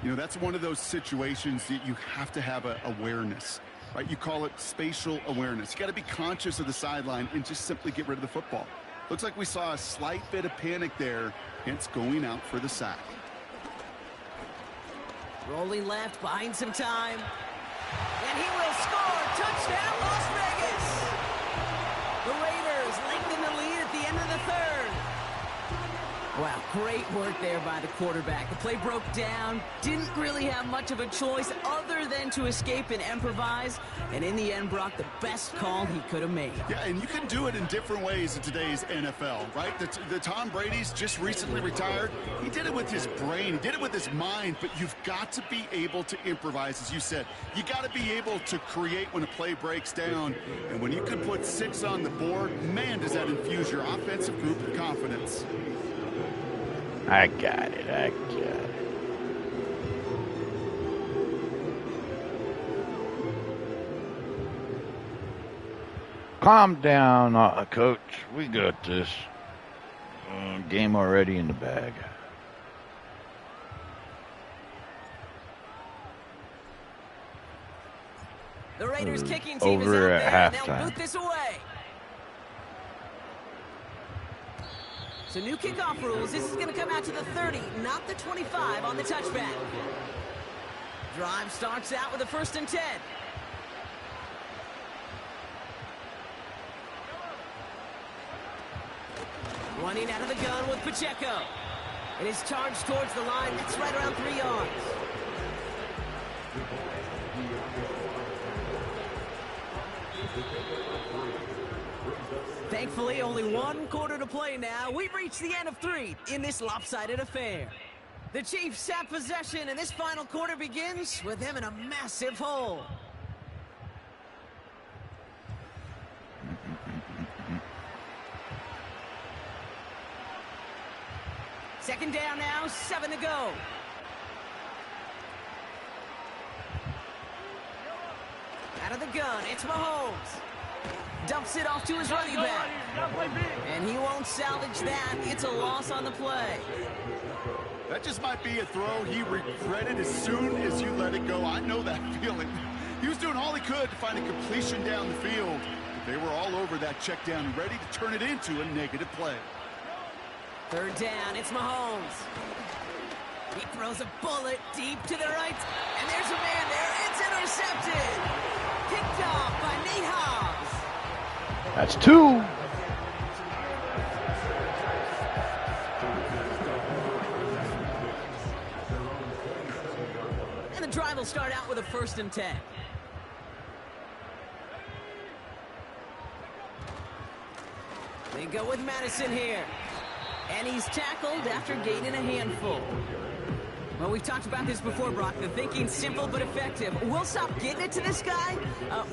You know, that's one of those situations that you have to have awareness, right? You call it spatial awareness. You got to be conscious of the sideline and just simply get rid of the football. Looks like we saw a slight bit of panic there, hence going out for the sack. Rolling left, buying some time. And he will score. Touchdown, Las Vegas. The Raiders lengthen the lead at the end of the 3rd. Wow, great work there by the quarterback. The play broke down, didn't really have much of a choice other than to escape and improvise, and in the end brought the best call he could have made. Yeah, and you can do it in different ways in today's NFL, right? The Tom Brady's just recently retired. He did it with his brain, he did it with his mind, but you've got to be able to improvise, as you said. You got to be able to create when a play breaks down, and when you can put 6 on the board, man, does that infuse your offensive group with confidence. I got it. I got it. Calm down, Coach. We got this. Game already in the bag. The Raiders kicking team is out Over there, at and they'll halftime. boot this away. So new kickoff rules. This is going to come out to the 30, not the 25 on the touchback. Drive starts out with a 1st and 10. Running out of the gun with Pacheco. It is charged towards the line. That's right around 3 yards. Thankfully, only 1 quarter to play now. We've reached the end of 3 in this lopsided affair. The Chiefs have possession, and this final quarter begins with them in a massive hole. Second down now, 7 to go. Out of the gun, it's Mahomes. Dumps it off to his running back. And he won't salvage that. It's a loss on the play. That just might be a throw he regretted as soon as you let it go. I know that feeling. He was doing all he could to find a completion down the field. They were all over that check down, ready to turn it into a negative play. Third down, it's Mahomes. He throws a bullet deep to the right. And there's a man there. It's intercepted. Picked off by Nate Hobbs. That's 2. And the drive will start out with a 1st and 10. They go with Madison here. And he's tackled after gaining a handful. Well, we've talked about this before, Brock. The thinking's simple but effective. We'll stop getting it to this guy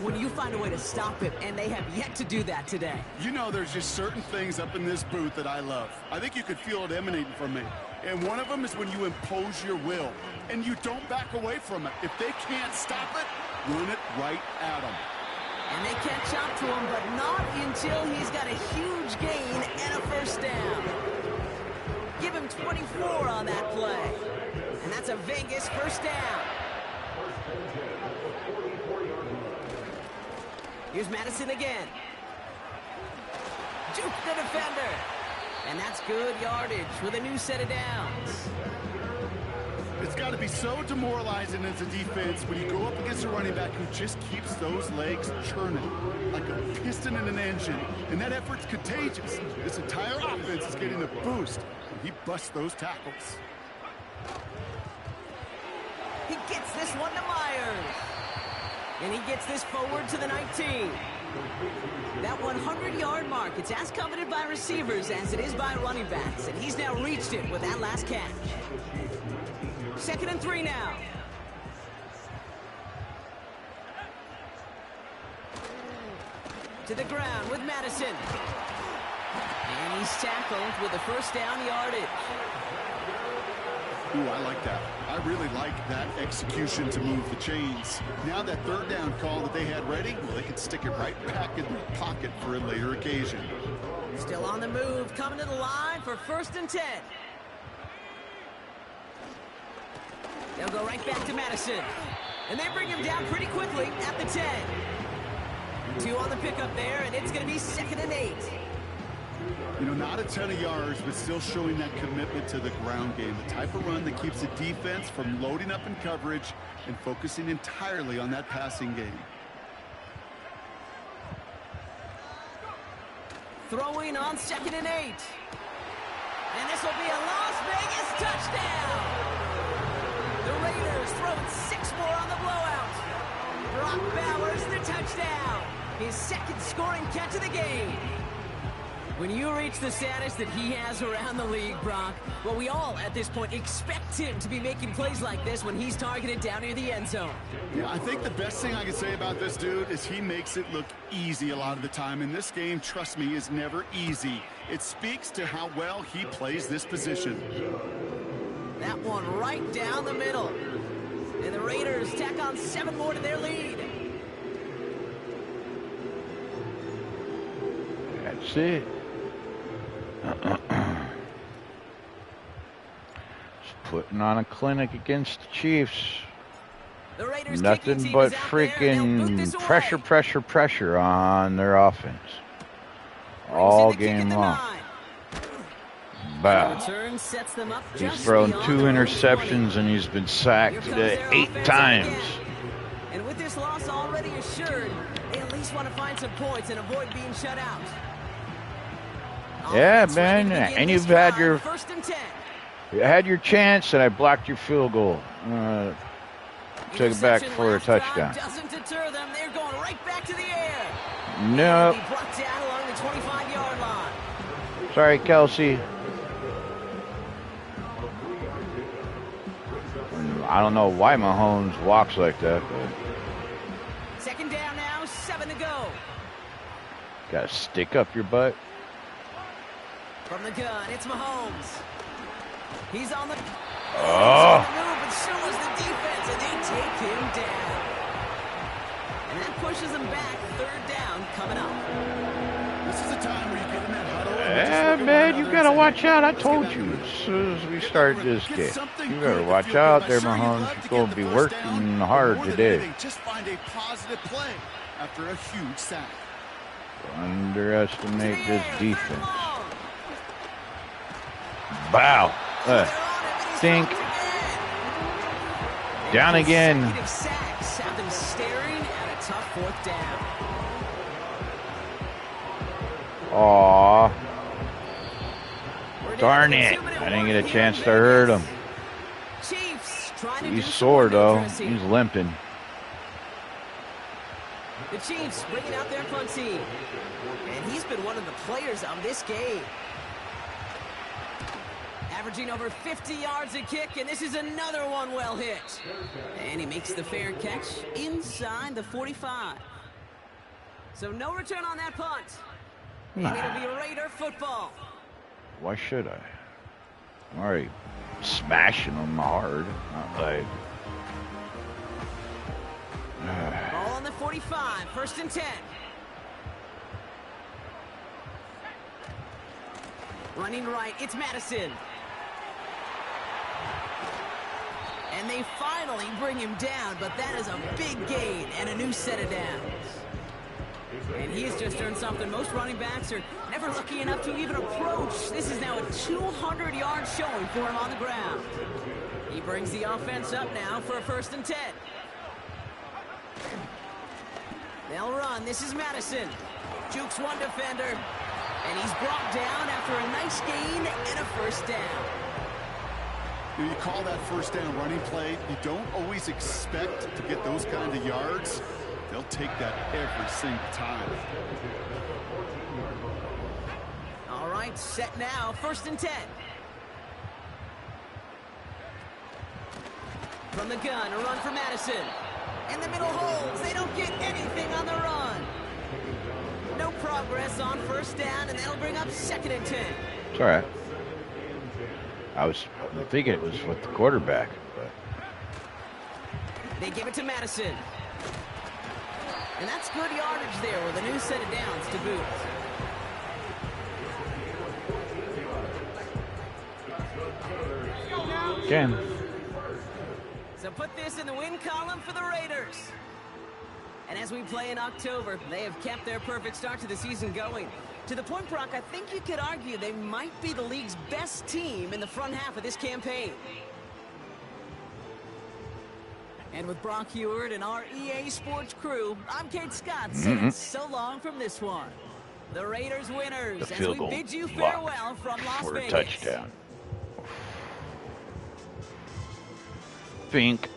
when you find a way to stop him, and they have yet to do that today. You know, there's just certain things up in this booth that I love. I think you could feel it emanating from me. And one of them is when you impose your will, and you don't back away from it. If they can't stop it, run it right at them. And they catch up to him, but not until he's got a huge gain and a 1st down. Give him 24 on that play. And that's a Vegas 1st down. Here's Madison again. Juke the defender. And that's good yardage with a new set of downs. It's got to be so demoralizing as a defense when you go up against a running back who just keeps those legs churning like a piston in an engine. And that effort's contagious. This entire offense is getting a boost when he busts those tackles. He gets this one to Myers. And he gets this forward to the 19. That 100-yard mark, it's as coveted by receivers as it is by running backs. And he's now reached it with that last catch. 2nd and 3 now. To the ground with Madison. And he's tackled with a 1st down yardage. Ooh, I like that. I really like that execution to move the chains. Now that 3rd down call that they had ready, well, they could stick it right back in their pocket for a later occasion. Still on the move, coming to the line for 1st and 10. They'll go right back to Madison. And they bring him down pretty quickly at the 10. 2 on the pickup there, and it's going to be 2nd and 8. You know, not a ton of yards, but still showing that commitment to the ground game. The type of run that keeps the defense from loading up in coverage and focusing entirely on that passing game. Throwing on 2nd and 8. And this This will be a Las Vegas touchdown. The Raiders throwing 6 more on the blowout. Brock Bowers the touchdown. His second scoring catch of the game. When you reach the status that he has around the league, Brock, well, we all at this point expect him to be making plays like this when he's targeted down near the end zone. Yeah, I think the best thing I can say about this dude is he makes it look easy a lot of the time. And this game, trust me, is never easy. It speaks to how well he plays this position. That one right down the middle. And the Raiders tack on 7 more to their lead. That's it. Just putting on a clinic against the Chiefs. The Raiders Nothing but freaking pressure on their offense. All game long. Wow. He's thrown 2 interceptions and he's been sacked 8 times. And with this loss already assured, they at least want to find some points and avoid being shut out. Yeah, man, and you've had your first and 10. You had your chance, and I blocked your field goal. Took it back for a touchdown. Doesn't deter them. They're going right back to the air. Nope. He brought down along the 25-yard line. Sorry, Kelsey. I don't know why Mahomes walks like that, but second down now, 7 to go. Got to stick up your butt. From the gun, it's Mahomes. He's on the move, and so is the defense, and they take him down. And that pushes him back. 3rd down coming up. This is a time where you get in that huddle. Yeah, man, you got to watch out. I told you as soon as we start this game. You got to watch out there, Mahomes. You're going to be working hard today. Just find a positive play after a huge sack. Underestimate this defense. Wow. Think. Down again. Sacks have them staring at a tough 4th down. Aw. Darn it. I didn't get a chance to hurt him. He's sore, though. He's limping. The Chiefs bringing out their punt team. And he's been one of the players of this game. Averaging over 50 yards a kick, and this is another one well hit. And he makes the fair catch inside the 45. So no return on that punt. And it'll be Raider football. Why should I? I'm already smashing them hard. Not like... Ball on the 45, 1st and 10. Running right, it's Madison. And they finally bring him down, but that is a big gain and a new set of downs. And he has just earned something most running backs are never lucky enough to even approach. This is now a 200-yard showing for him on the ground. He brings the offense up now for a 1st and 10. They'll run. This is Madison. Jukes one defender. And he's brought down after a nice gain and a 1st down. You call that 1st down running play. You don't always expect to get those kind of yards. They'll take that every single time. All right, set now. 1st and 10. From the gun, a run for Madison. And the middle holds. They don't get anything on the run. No progress on 1st down, and that'll bring up 2nd and 10. It's all right. I was thinking it was with the quarterback, but they give it to Madison. And that's good yardage there with a new set of downs to boot. again. So put this in the win column for the Raiders. And as we play in October, they have kept their perfect start to the season going. To the point, Brock, I think you could argue they might be the league's best team in the front half of this campaign. And with Brock Heward and our EA Sports crew, I'm Kate Scott saying so long from this one. The Raiders winners as we bid you farewell from Las Vegas. For a touchdown. think,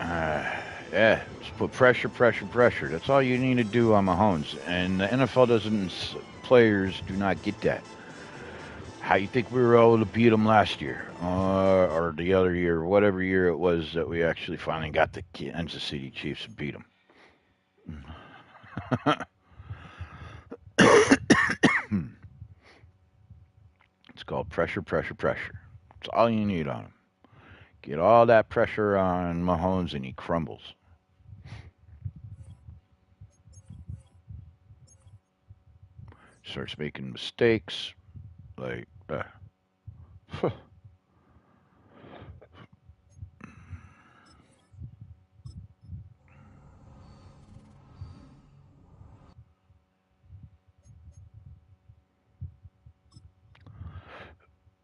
just put pressure, pressure, pressure. That's all you need to do on Mahomes. And the NFL doesn't, players do not get that. How you think we were able to beat them last year, or the other year, or whatever year it was that we actually finally got the Kansas City Chiefs and beat them? It's called pressure, pressure, pressure. That's all you need on him. Get all that pressure on Mahomes and he crumbles. Starts making mistakes. Like,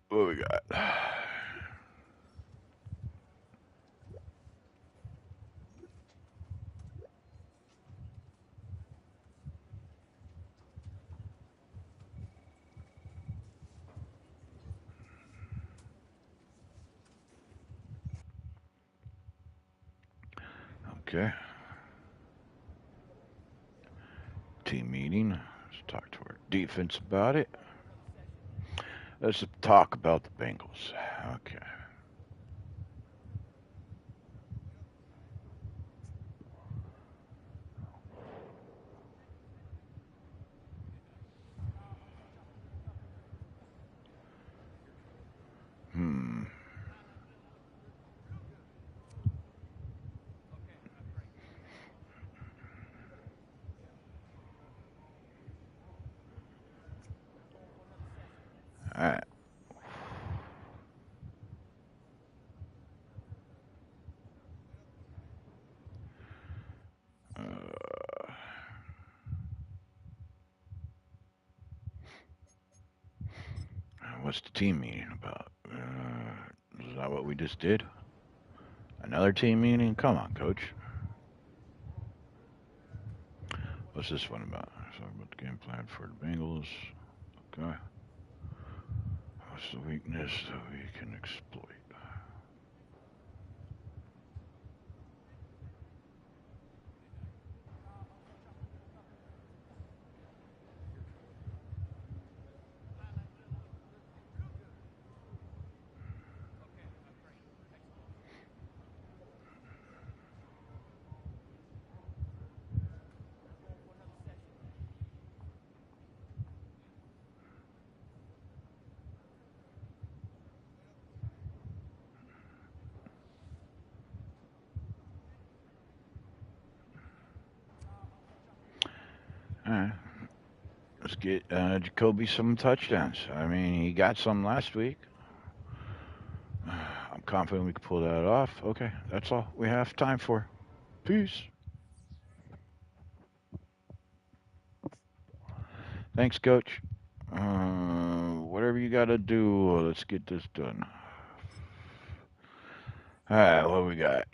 what we got? Okay. Team meeting. Let's talk to our defense about it. Let's talk about the Bengals. Okay. Hmm. All right. What's the team meeting about? Is that what we just did? Another team meeting? Come on, coach. What's this one about? Talking about the game plan for the Bengals. Okay. What's the weakness that we can exploit? All right. Let's get Jacoby some touchdowns. I mean, he got some last week. I'm confident we can pull that off. Okay, that's all we have time for. Peace. Thanks, coach. Whatever you got to do, let's get this done. All right, what we got?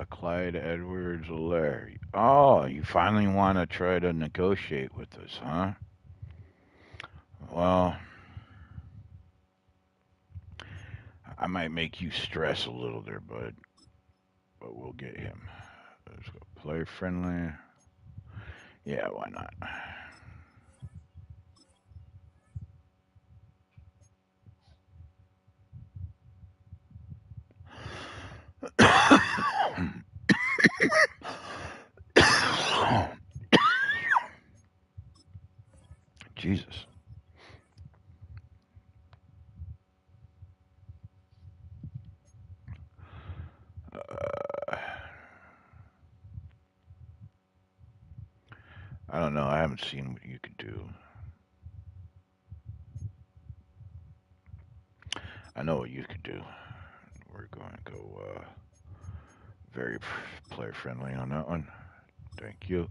Clyde Edwards-Helaire. Oh, you finally want to try to negotiate with us, huh? Well, I might make you stress a little there, bud, but we'll get him. Let's go player friendly. Yeah, why not? Jesus. I don't know. I haven't seen what you could do. I know what you could do. We're going to go very player friendly on that one. Thank you.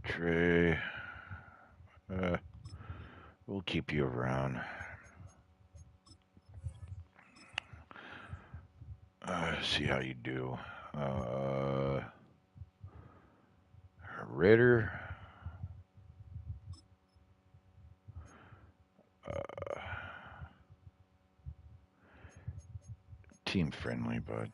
Trey. We'll keep you around. See how you do. Ritter. team friendly, but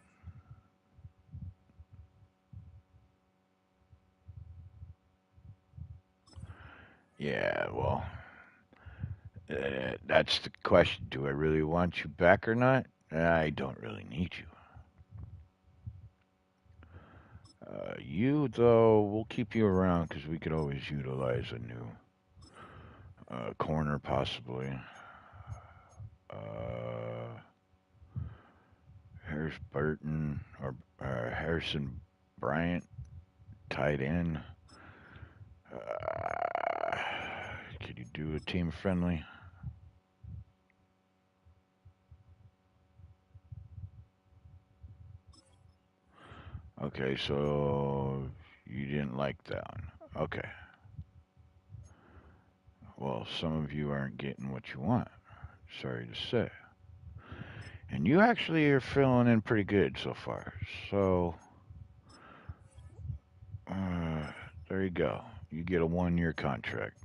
yeah, well, that's the question. Do I really want you back or not? I don't really need you. You, though, we'll keep you around because we could always utilize a new corner, possibly. Uh, Harris Burton or Harrison Bryant, tight end. Could you do a team friendly? Okay, so you didn't like that one. Okay. Well, some of you aren't getting what you want. Sorry to say. And you actually are filling in pretty good so far. So, uh, there you go. You get a 1 year contract.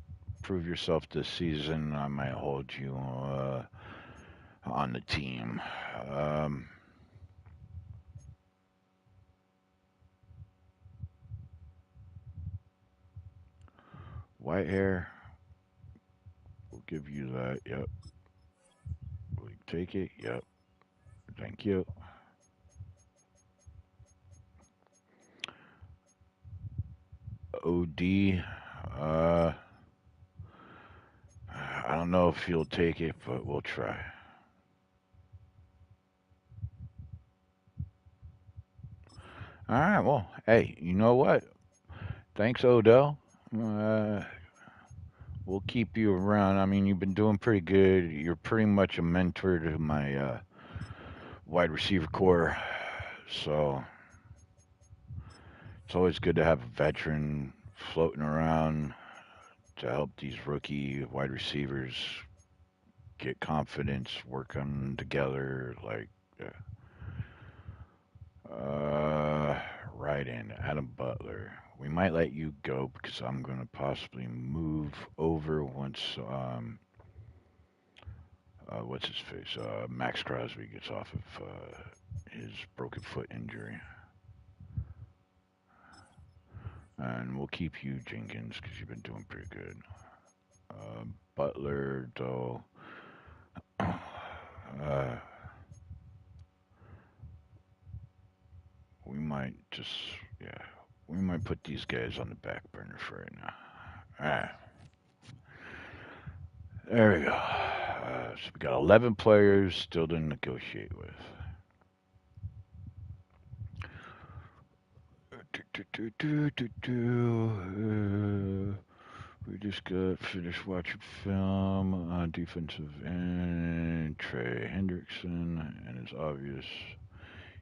Prove yourself this season. I might hold you on the team. Um, White hair. We'll give you that. Yep. Will you take it? Yep. Thank you. OD. Uh, I don't know if you'll take it, but we'll try. All right. Well, hey, you know what? Thanks, Odell. Uh, we'll keep you around. I mean, you've been doing pretty good. You're pretty much a mentor to my wide receiver core. So it's always good to have a veteran floating around to help these rookie wide receivers get confidence, working together. Like, right in Adam Butler. We might let you go because I'm going to possibly move over once what's his face? Max Crosby gets off of his broken foot injury. And we'll keep you, Jenkins, because you've been doing pretty good. Butler, though, uh, we might just, yeah, we might put these guys on the back burner for right now. All right. There we go. So we got 11 players still to negotiate with. We just got finished watching film on defensive end Trey Hendrickson, and it's obvious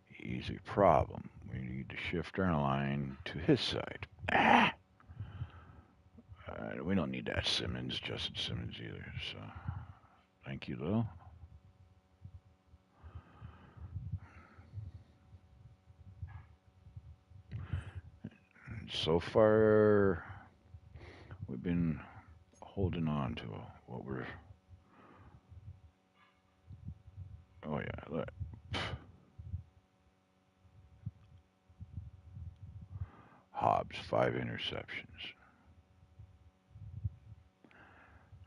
he's a problem. We need to shift our line to his side. We don't need that Justin Simmons either. So, thank you though. And so far, we've been holding on to what we're. Oh yeah, look. Hobbs 5 interceptions,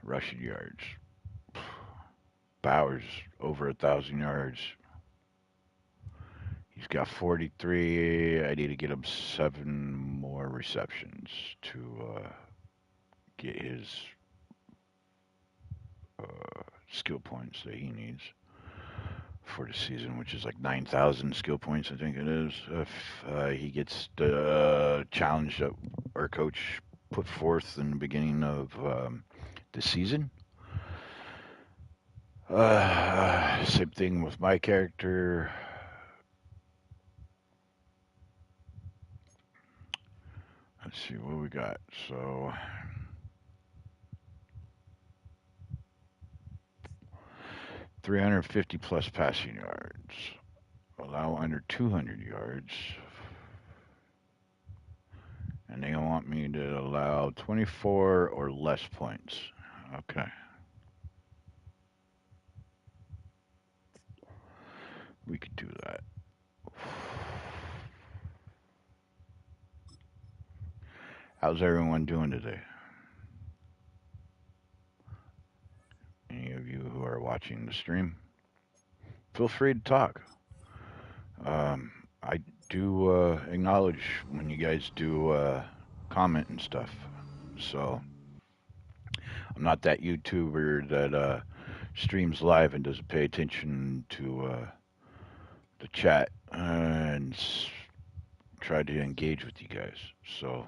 rushing yards. Bowers over 1,000 yards. He's got 43. I need to get him 7 more receptions to get his skill points that he needs for the season, which is like 9,000 skill points, I think it is. If he gets the challenge that our coach put forth in the beginning of the season. Same thing with my character. Let's see what we got. So 350 plus passing yards. Allow under 200 yards. And they want me to allow 24 or less points. Okay. We could do that. How's everyone doing today? Any of you who are watching the stream, feel free to talk. I do acknowledge when you guys do comment and stuff. So I'm not that YouTuber that streams live and doesn't pay attention to the chat and try to engage with you guys. So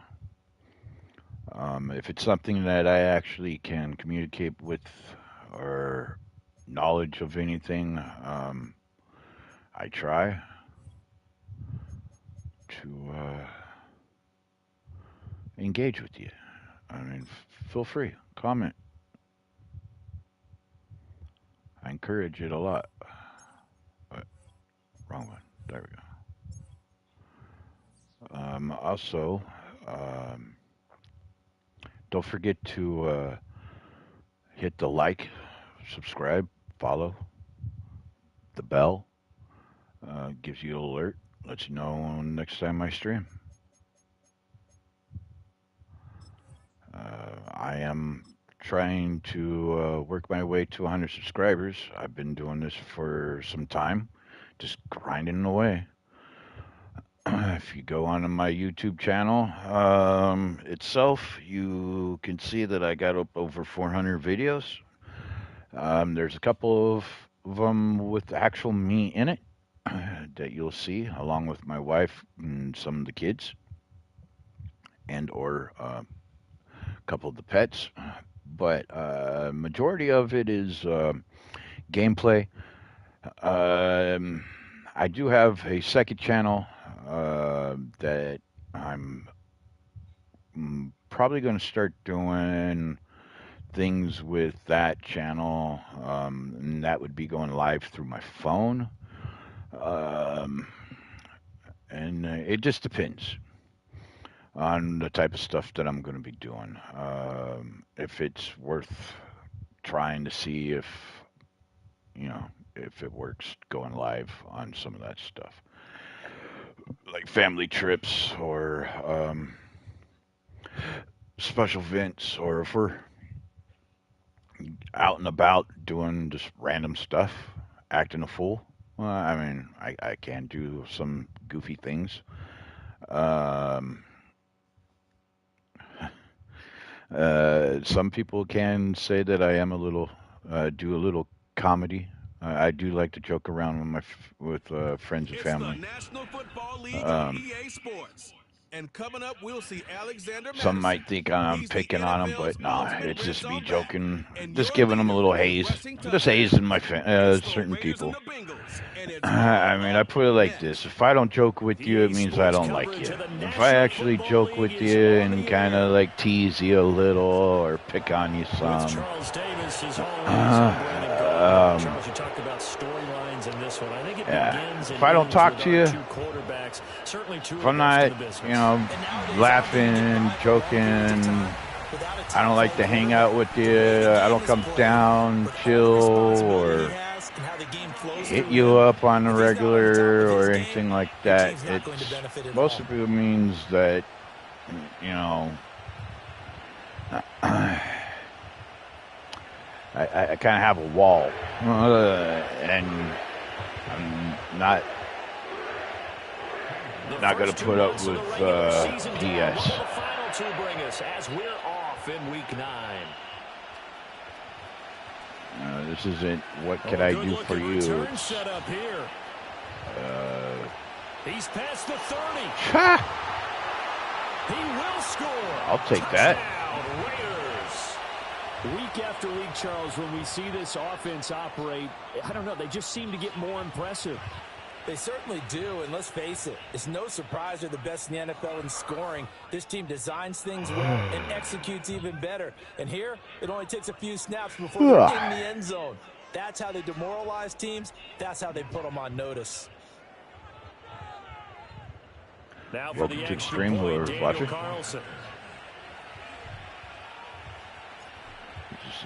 if it's something that I actually can communicate with or knowledge of anything, I try to engage with you. I mean, feel free, comment. I encourage it a lot. But wrong one. There we go. Also, don't forget to hit the like, subscribe, follow, the bell. Gives you an alert, lets you know next time I stream. I am trying to work my way to 100 subscribers. I've been doing this for some time, just grinding away. If you go onto my YouTube channel itself, you can see that I got up over 400 videos. There's a couple of them with actual me in it that you'll see, along with my wife and some of the kids, and or a couple of the pets. But majority of it is gameplay. I do have a second channel that I'm probably going to start doing things with that channel, and that would be going live through my phone. And it just depends on the type of stuff that I'm going to be doing. If it's worth trying to see if, if it works going live on some of that stuff. Like family trips or special events, or if we're out and about doing just random stuff, acting a fool. Well, I mean, I can do some goofy things. Some people can say that I am a little, do a little comedy. I do like to joke around with friends and family. It's the National Football League of EA Sports. And coming up, we'll see Alexander Madison. Some might think I'm He's picking the on them, NFL's but no, ultimate it's just red me zone joking, back. And just your giving them a little leader in haze, rushing just touchdowns. hazing my It's the certain Raiders people. and the Bengals, and it's I mean, I put it like next. this: if I don't joke with you, it means I don't like you. If I actually joke with you and kind of like tease you a little or pick on you some, Charles Davis is Charles, you talked about storylines in this one. I think it begins if I don't talk to you, two quarterbacks, certainly two if I'm not, laughing, joking, I don't like to hang out with you. I don't come down, chill, or hit you up on the regular or anything like that. It's most of it means that, I kind of have a wall, and I'm not going to put up with BS. The final two bring us as we're off in week 9. This isn't what can I do for you. It's, set up here. He's past the 30. He will score. I'll take that. Week after week, Charles, when we see this offense operate, I don't know, they just seem to get more impressive. They certainly do, and let's face it, it's no surprise they're the best in the NFL in scoring. This team designs things well and executes even better. And here, it only takes a few snaps before they're in the end zone. That's how they demoralize teams. That's how they put them on notice. Now for Welcome the to extra Extreme, point, whoever Daniel watching. Carlson. This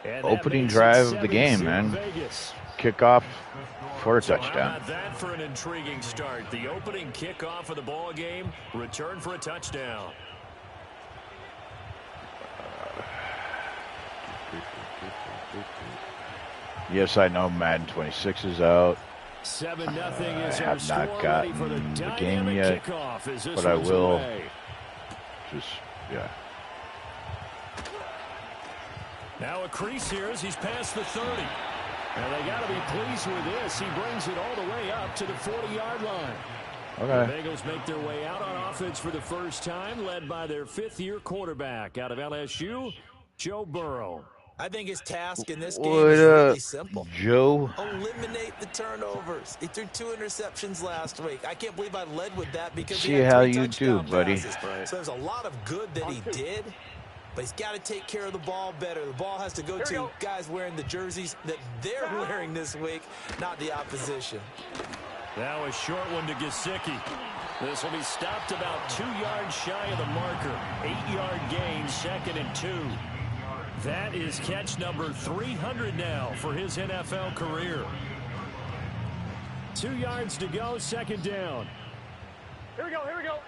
is opening drive of the game, man. kickoff for a So touchdown. how about that for an intriguing start? The opening kickoff of the ball game, return for a touchdown. Yes, I know Madden 26 is out. 7-0 I is our have score, not ready for gotten the the game dynamic yet, kickoff as this but I one's will. away. Just, yeah. Now a crease here as he's past the 30. And they got to be pleased with this. He brings it all the way up to the 40-yard line. Okay. The Bengals make their way out on offense for the first time, led by their fifth-year quarterback out of LSU, Joe Burrow. I think his task in this game What is up, really simple. Joe? Eliminate the turnovers. He threw 2 interceptions last week. I can't believe I led with that because See he had how 3 you do, touchdown buddy. passes. So there's a lot of good that he did, but he's got to take care of the ball better. The ball has to go to guys wearing the jerseys that they're wearing this week, not the opposition. Now a short one to Gesicki. This will be stopped about 2 yards shy of the marker. 8-yard gain, 2nd and 2. That is catch number 300 now for his NFL career. 2 yards to go, 2nd down. Here we go, here we go.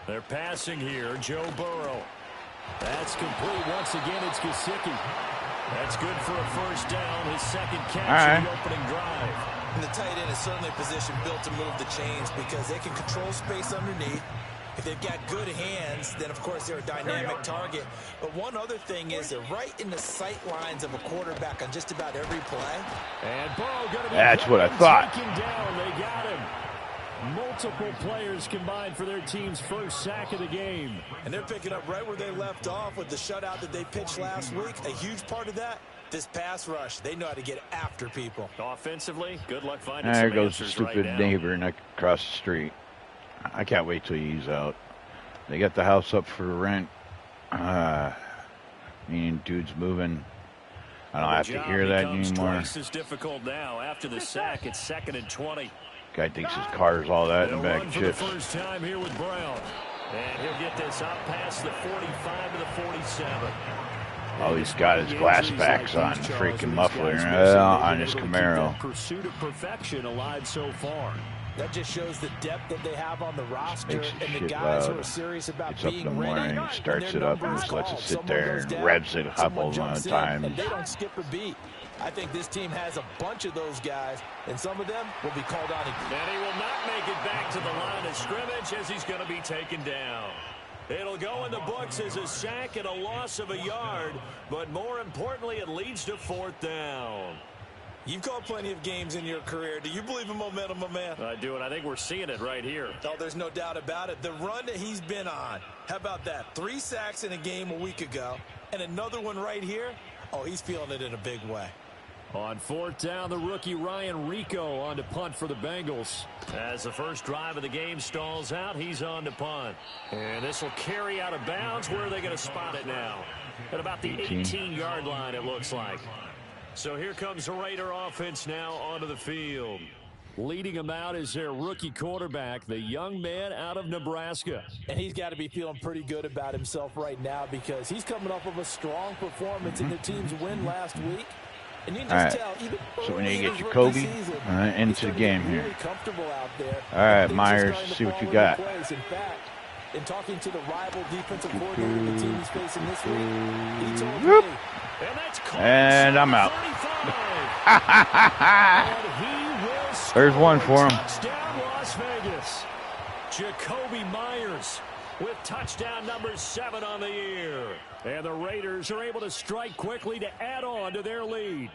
They're passing here, Joe Burrow. That's complete. Once again, it's Gesicki. That's good for a first down, his 2nd catch in the opening drive. And the tight end is certainly a position built to move the chains because they can control space underneath. If they've got good hands, then of course they're a dynamic target. But one other thing is they're right in the sight lines of a quarterback on just about every play. And Burrow going to be That's what I thought. taken down. They got him. Multiple players combined for their team's first sack of the game. And they're picking up right where they left off with the shutout that they pitched last week. A huge part of that, this pass rush. They know how to get after people. Offensively, good luck finding There some goes the answers stupid right now. neighbor across the street. I can't wait till he's out. They got the house up for rent. Meaning dude's moving. I don't have to hear that anymore. Twice as difficult now. After the sack, it's 2nd and 20. Guy thinks his car's all that in a bag of For the chips. first time here with Brown. And he'll get this up past the 45 to the 47. Oh, he's got his glass backs on, freaking muffler on his Camaro. Pursuit of perfection alive so far. That just shows the depth that they have on the roster Makes the and the shit guys who loud. are serious about Gets up in being the morning, ready. starts it up, and just lets it sit there and revs it a couple of times. And they don't skip a beat. I think this team has a bunch of those guys, and some of them will be called on. And he will not make it back to the line of scrimmage as he's going to be taken down. It'll go in the books as a sack and a loss of a yard, but more importantly, it leads to 4th down. You've called plenty of games in your career. Do you believe in momentum, my man? I do, and I think we're seeing it right here. Oh, there's no doubt about it. The run that he's been on, how about that? 3 sacks in a game a week ago, and another one right here. Oh, he's feeling it in a big way. On 4th down, the rookie Ryan Rico on to punt for the Bengals. As the first drive of the game stalls out, he's on to punt. And this will carry out of bounds. Where are they going to spot it now? At about the 18-yard line, it looks like. So here comes the Raider offense now onto the field. Leading them out is their rookie quarterback, the young man out of Nebraska. And he's got to be feeling pretty good about himself right now because he's coming off of a strong performance in the team's win last week. And you can just tell, even So we need to get early Jacoby season, into the game really here. comfortable out there. All right, Things Myers, just starting to see what fall you into got. place. In fact, in talking to the rival defensive coordinator the team he's facing this week, he told me, And I'm out. There's one for him. Touchdown, Las Vegas. Jacoby Myers with touchdown number 7 on the year. And the Raiders are able to strike quickly to add on to their lead.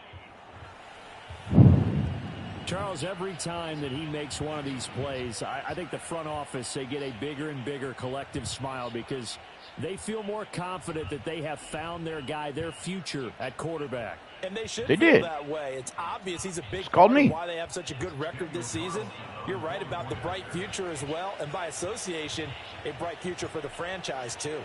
Charles, every time that he makes one of these plays, I think the front office, they get a bigger and bigger collective smile because they feel more confident that they have found their guy, their future at quarterback. and they should They feel did. that way. It's obvious he's a big called part me. of why they have such a good record this season. You're right about the bright future as well, and by association, a bright future for the franchise too.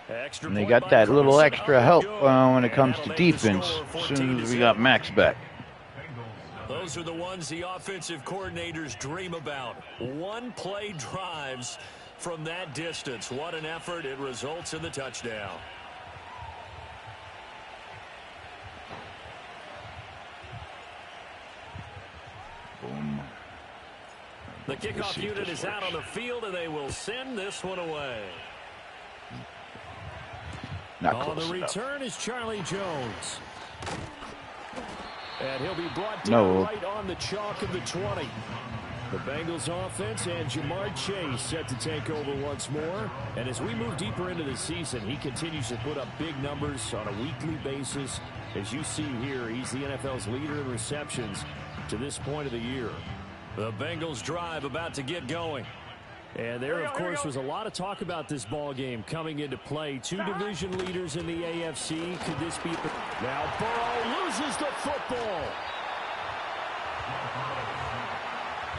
Extra And they point got by that little Carson. extra help when it And comes that'll to make the defense score as soon as we 14-7. got Max back. Those are the ones the offensive coordinators dream about. One-play drives from that distance. What an effort. It results in the touchdown. The kickoff unit is out on the field, and they will send this one away. Not on close the enough. return is Charlie Jones. And he'll be brought down right on the chalk of the 20. The Bengals offense and Jamar Chase set to take over once more. And as we move deeper into the season, he continues to put up big numbers on a weekly basis. As you see here, he's the NFL's leader in receptions to this point of the year. The Bengals drive about to get going. And there, of course, was a lot of talk about this ball game coming into play. Two division leaders in the AFC. Could this be... Now Burrow loses the football.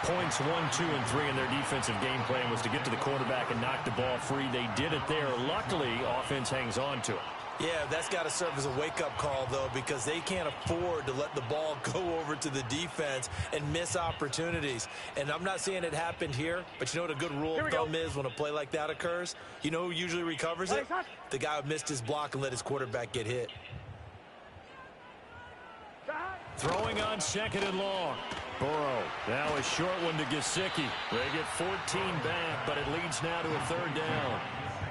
Points 1, 2, and 3 in their defensive game plan was to get to the quarterback and knock the ball free. They did it there. Luckily, offense hangs on to it. Yeah, that's got to serve as a wake-up call, though, because they can't afford to let the ball go over to the defense and miss opportunities. And I'm not saying it happened here, but you know what a good rule of thumb is when a play like that occurs? You know who usually recovers it? The guy who missed his block and let his quarterback get hit. Throwing on 2nd and long. Burrow, now a short one to Gesicki. They get 14 back, but it leads now to a 3rd down.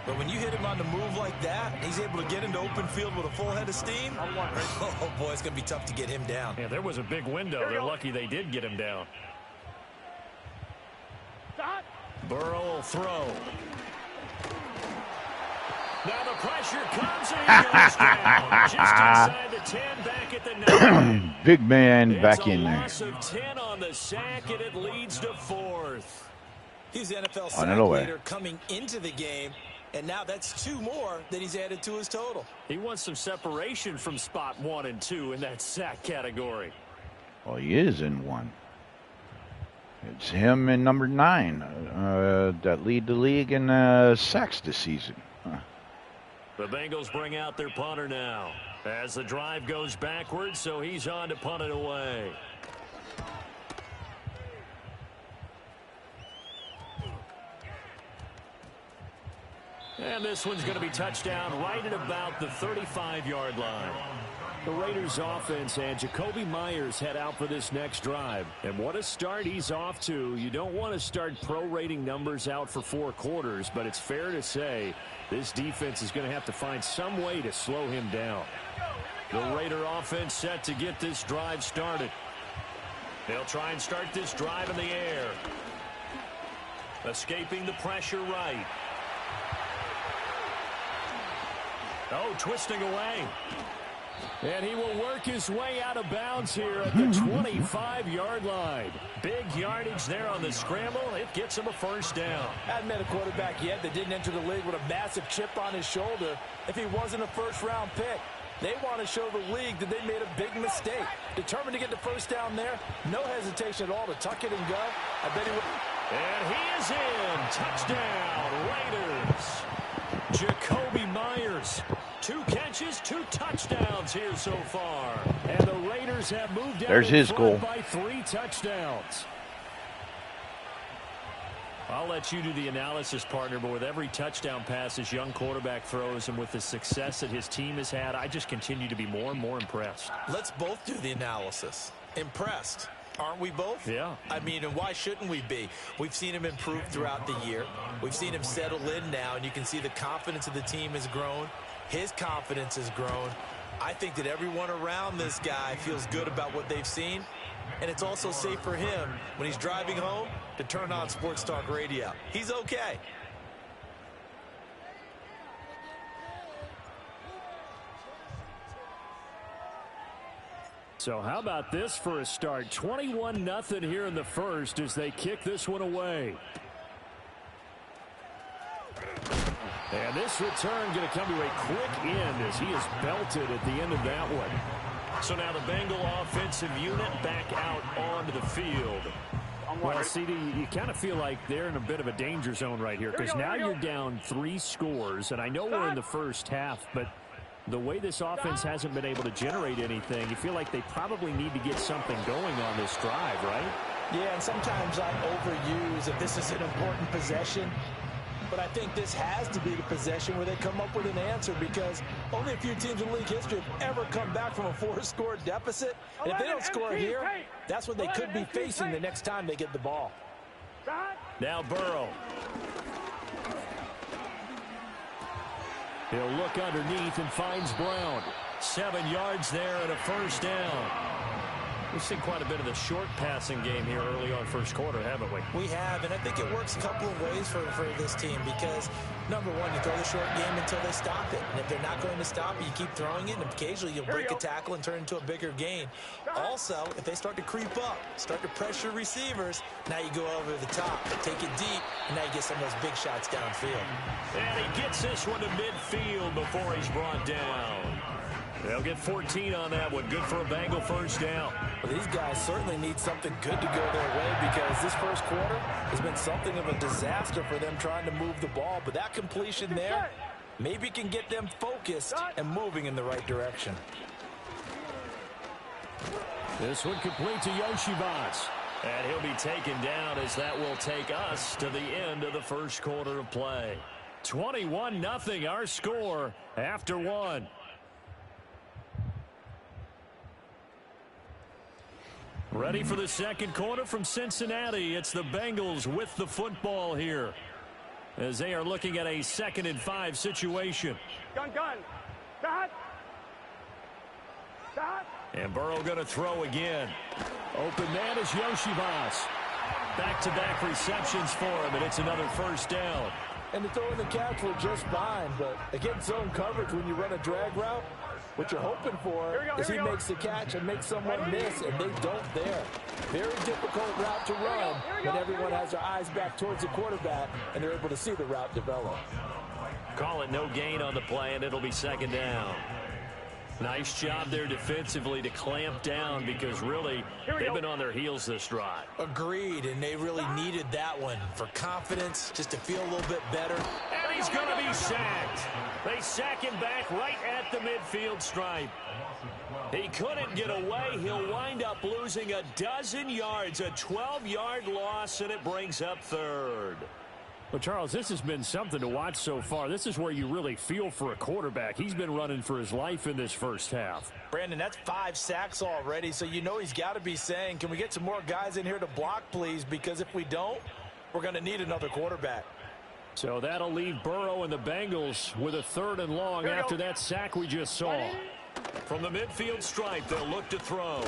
But when you hit him on the move like that, he's able to get into open field with a full head of steam. Oh, boy, it's going to be tough to get him down. Yeah, there was a big window. They're lucky they did get him down. Burrow will throw. Now the pressure comes and he goes down. Just inside the 10, back at the 9. Big man back in there. It's a loss of 10 on the sack, and it leads to 4th. He's the NFL sack leader coming into the game, and now that's 2 more that he's added to his total. He wants some separation from spot 1 and 2 in that sack category. Well, he is in 1. It's him and number 9 that lead the league in sacks this season. The Bengals bring out their punter now as the drive goes backwards, so he's on to punt it away. And this one's going to be touchdown right at about the 35-yard line. The Raiders offense and Jacoby Myers head out for this next drive. And what a start he's off to. You don't want to start prorating numbers out for 4 quarters, but it's fair to say this defense is going to have to find some way to slow him down. The Raider offense set to get this drive started. They'll try and start this drive in the air. Escaping the pressure right. Oh, twisting away. And he will work his way out of bounds here at the 25-yard line. Big yardage there on the scramble. It gets him a 1st down. Hadn't met a quarterback yet that didn't enter the league with a massive chip on his shoulder if he wasn't a 1st-round pick. They want to show the league that they made a big mistake. Determined to get the 1st down there. No hesitation at all to tuck it and go. I bet he would. And he is in. Touchdown, Raiders. Jacoby Myers. 2 catches, 2 touchdowns here so far. And the Raiders have moved out There's his goal by 3 touchdowns. I'll let you do the analysis, partner, but with every touchdown pass this young quarterback throws and with the success that his team has had, I just continue to be more and more impressed. Let's both do the analysis. Impressed. Aren't we both? Yeah. I mean, and why shouldn't we be? We've seen him improve throughout the year. We've seen him settle in now, and you can see the confidence of the team has grown. His confidence has grown. I think that everyone around this guy feels good about what they've seen. And it's also safe for him when he's driving home to turn on Sports Talk Radio. He's okay. So how about this for a start? 21-0 here in the 1st as they kick this one away. And this return going to come to a quick end as he is belted at the end of that one. So now the Bengal offensive unit back out onto the field. Well, CD, you kind of feel like they're in a bit of a danger zone right here because now you're down 3 scores. And I know we're in the 1st half, but the way this offense hasn't been able to generate anything, you feel like they probably need to get something going on this drive, right? Yeah, and sometimes I overuse if this is an important possession. But I think this has to be the possession where they come up with an answer because only a few teams in league history have ever come back from a 4-score deficit. And if they don't score here, that's what they could be facing the next time they get the ball. Now Burrow. He'll look underneath and finds Brown. 7 yards there and a first down. We've seen quite a bit of the short passing game here early on first quarter, haven't we? We have, and I think it works a couple of ways for this team because, number one, you throw the short game until they stop it. And if they're not going to stop it, you keep throwing it, and occasionally you'll break a tackle and turn into a bigger gain. Also, if they start to creep up, start to pressure receivers, now you go over the top, take it deep, and now you get some of those big shots downfield. And he gets this one to midfield before he's brought down. They'll get 14 on that one. Good for a Bengal first down. Well, these guys certainly need something good to go their way because this first quarter has been something of a disaster for them trying to move the ball. But that completion there maybe can get them focused and moving in the right direction. This one complete to Yoshivas. And he'll be taken down as that will take us to the end of the first quarter of play. 21-0 our score after one. Ready for the second quarter from Cincinnati. It's the Bengals with the football here as they are looking at a 2nd and 5 situation. Gun. Stop. And Burrow going to throw again. Open man is Yoshivas. Back-to-back receptions for him, and it's another first down. And the throw and the catch were just fine, but against zone coverage when you run a drag route, what you're hoping for is he makes the catch and makes someone miss, and they don't there. Very difficult route to run when everyone has their eyes back towards the quarterback and they're able to see the route develop. Call it no gain on the play, and it'll be 2nd down. Nice job there defensively to clamp down because really they've been on their heels this drive. Agreed, and they really needed that one for confidence, just to feel a little bit better. And he's going to be sacked. They sack him back right at the midfield stripe. He couldn't get away. He'll wind up losing a dozen yards, a 12-yard loss, and it brings up 3rd. Well, Charles, this has been something to watch so far. This is where you really feel for a quarterback. He's been running for his life in this first half. Brandon, that's 5 sacks already, so you know he's got to be saying, can we get some more guys in here to block, please? Because if we don't, we're going to need another quarterback. So that'll leave Burrow and the Bengals with a 3rd and long after that sack we just saw. From the midfield stripe, they'll look to throw.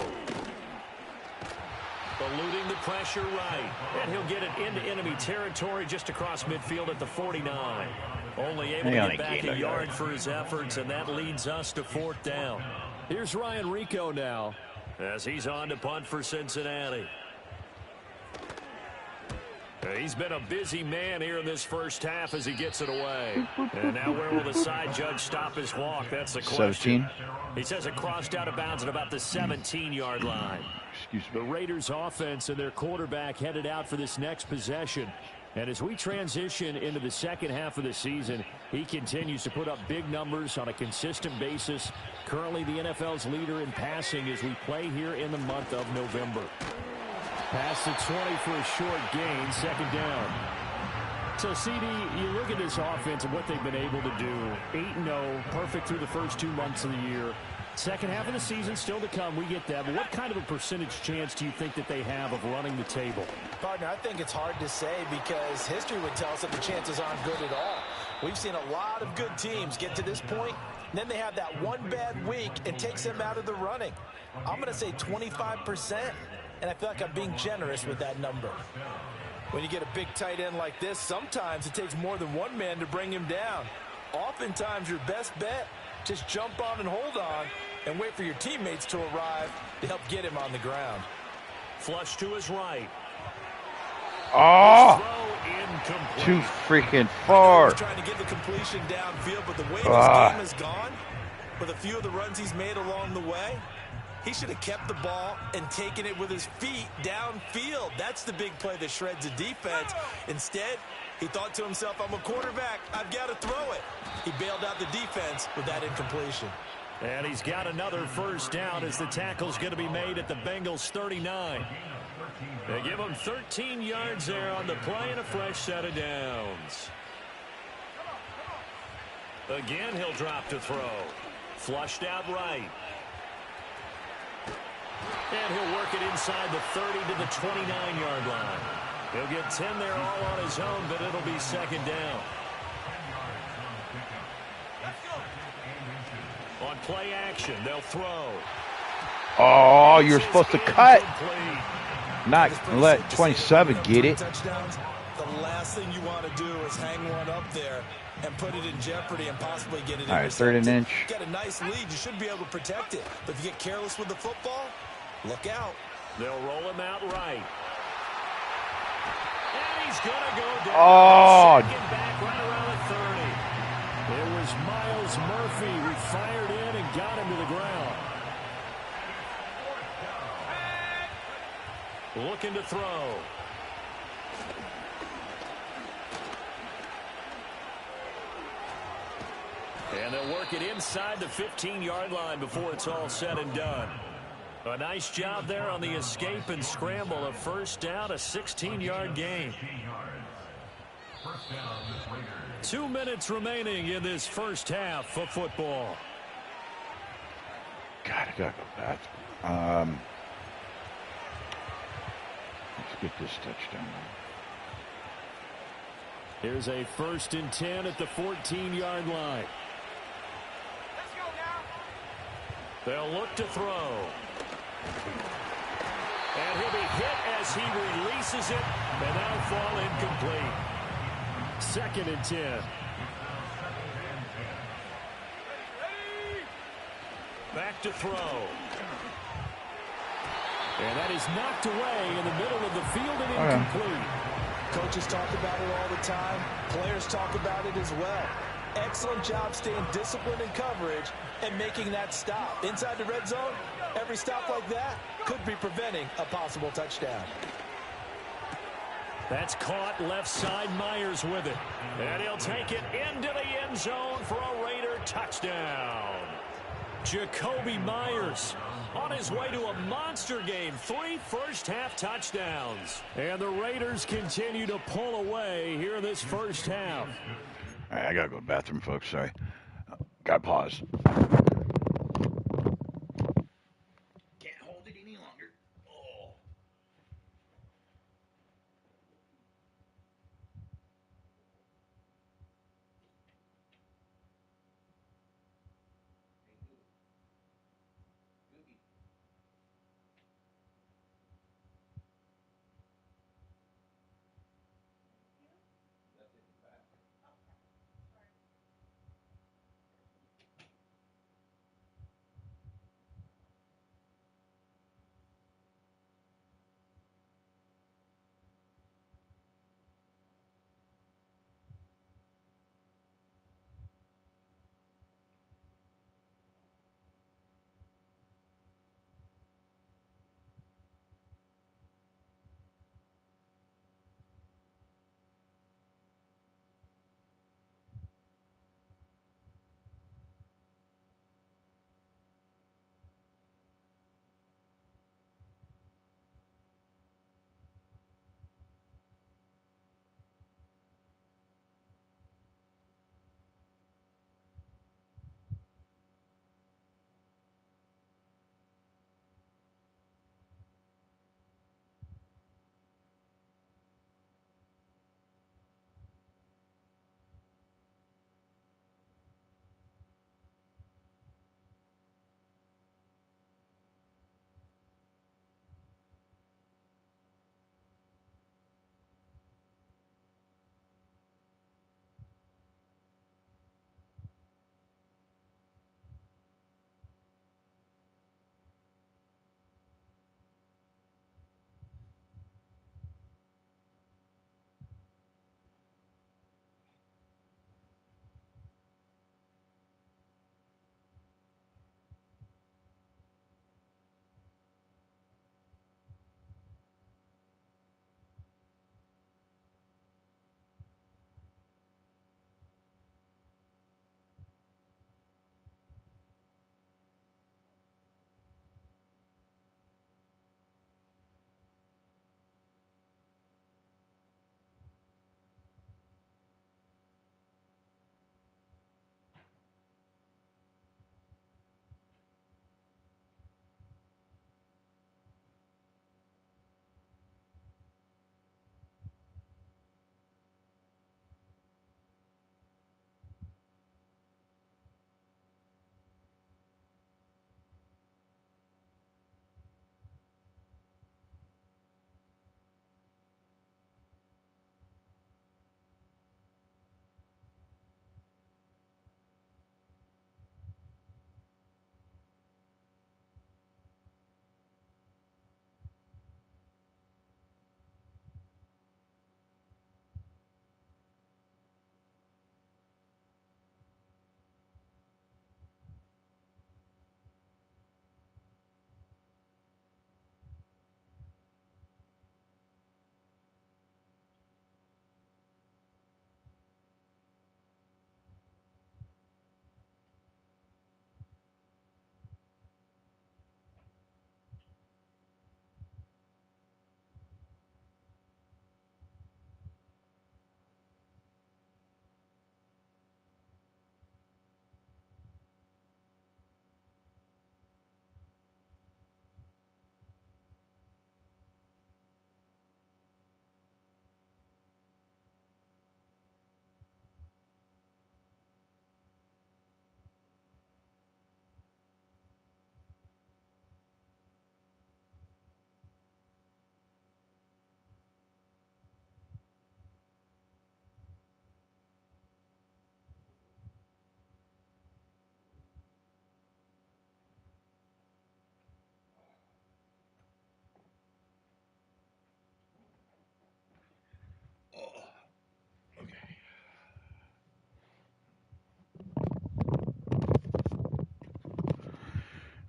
Eluding the pressure right. And he'll get it into enemy territory just across midfield at the 49. Only able to get back a yard for his efforts, and that leads us to 4th down. Here's Ryan Rico now as he's on to punt for Cincinnati. He's been a busy man here in this first half as he gets it away. And now where will the side judge stop his walk? That's the question. 17. He says it crossed out of bounds at about the 17-yard line. The Raiders offense and their quarterback headed out for this next possession. And as we transition into the second half of the season, he continues to put up big numbers on a consistent basis. Currently the NFL's leader in passing as we play here in the month of November. Past the 20 for a short gain, 2nd down. So, CD, you look at this offense and what they've been able to do. 8-0, perfect through the first 2 months of the year. Second half of the season still to come. We get that. But what kind of a percentage chance do you think that they have of running the table? Partner, I think it's hard to say because history would tell us that the chances aren't good at all. We've seen a lot of good teams get to this point, and then they have that one bad week and takes them out of the running. I'm going to say 25%, and I feel like I'm being generous with that number. When you get a big tight end like this, sometimes it takes more than one man to bring him down. Oftentimes, your best bet, just jump on and hold on and wait for your teammates to arrive to help get him on the ground. Flush to his right. Oh! Too freaking far. He's trying to get the completion downfield, but the way this game has gone, with a few of the runs he's made along the way, he should have kept the ball and taken it with his feet downfield. That's the big play that shreds the defense. Instead, he thought to himself, I'm a quarterback. I've got to throw it. He bailed out the defense with that incompletion. And he's got another first down as the tackle's going to be made at the Bengals' 39. They give him 13 yards there on the play and a fresh set of downs. Again, he'll drop to throw. Flushed out right. And he'll work it inside the 30 to the 29-yard line. He'll get 10 there all on his own, but it'll be second down. On play action, they'll throw. Oh, you're supposed to cut. Not let 27 get it. The last thing you want to do is hang one up there and put it in jeopardy and possibly get it. All right, third and inch. Got a nice lead. You should be able to protect it. But if you get careless with the football, look out. They'll roll him out right. And he's going to go down. Oh. Second back right around the 30. It was Miles Murphy who fired in and got him to the ground. Looking to throw. And they'll work it inside the 15-yard line before it's all said and done. A nice job there on the escape and scramble. A first down, a 16-yard gain. 2 minutes remaining in this first half of football. God, I gotta go back. Let's get this touchdown. Here's a 1st and 10 at the 14-yard line. They'll look to throw. And he'll be hit as he releases it, and that'll fall incomplete. 2nd and 10. Back to throw. And that is knocked away in the middle of the field and incomplete. Coaches talk about it all the time. Players talk about it as well. Excellent job staying disciplined in coverage and making that stop. Inside the red zone, every stop like that could be preventing a possible touchdown. That's caught left side. Myers with it. And he'll take it into the end zone for a Raider touchdown. Jacoby Myers on his way to a monster game. 3 first-half touchdowns. And the Raiders continue to pull away here in this first half. All right, I gotta go to the bathroom, folks. Sorry. Gotta pause. Can't hold it any longer. Oh.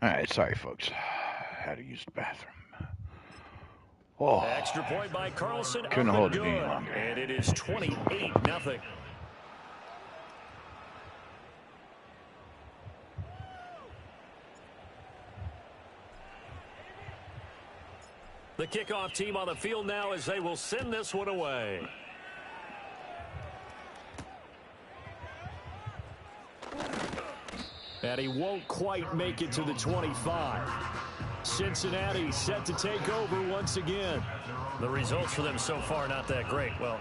All right, sorry, folks. Had to use the bathroom. Oh, Extra point by Carlson. couldn't hold it good. any longer. And it is 28-0. The kickoff team on the field now as they will send this one away. And he won't quite make it to the 25. Cincinnati set to take over once again. The results for them so far not that great. Well,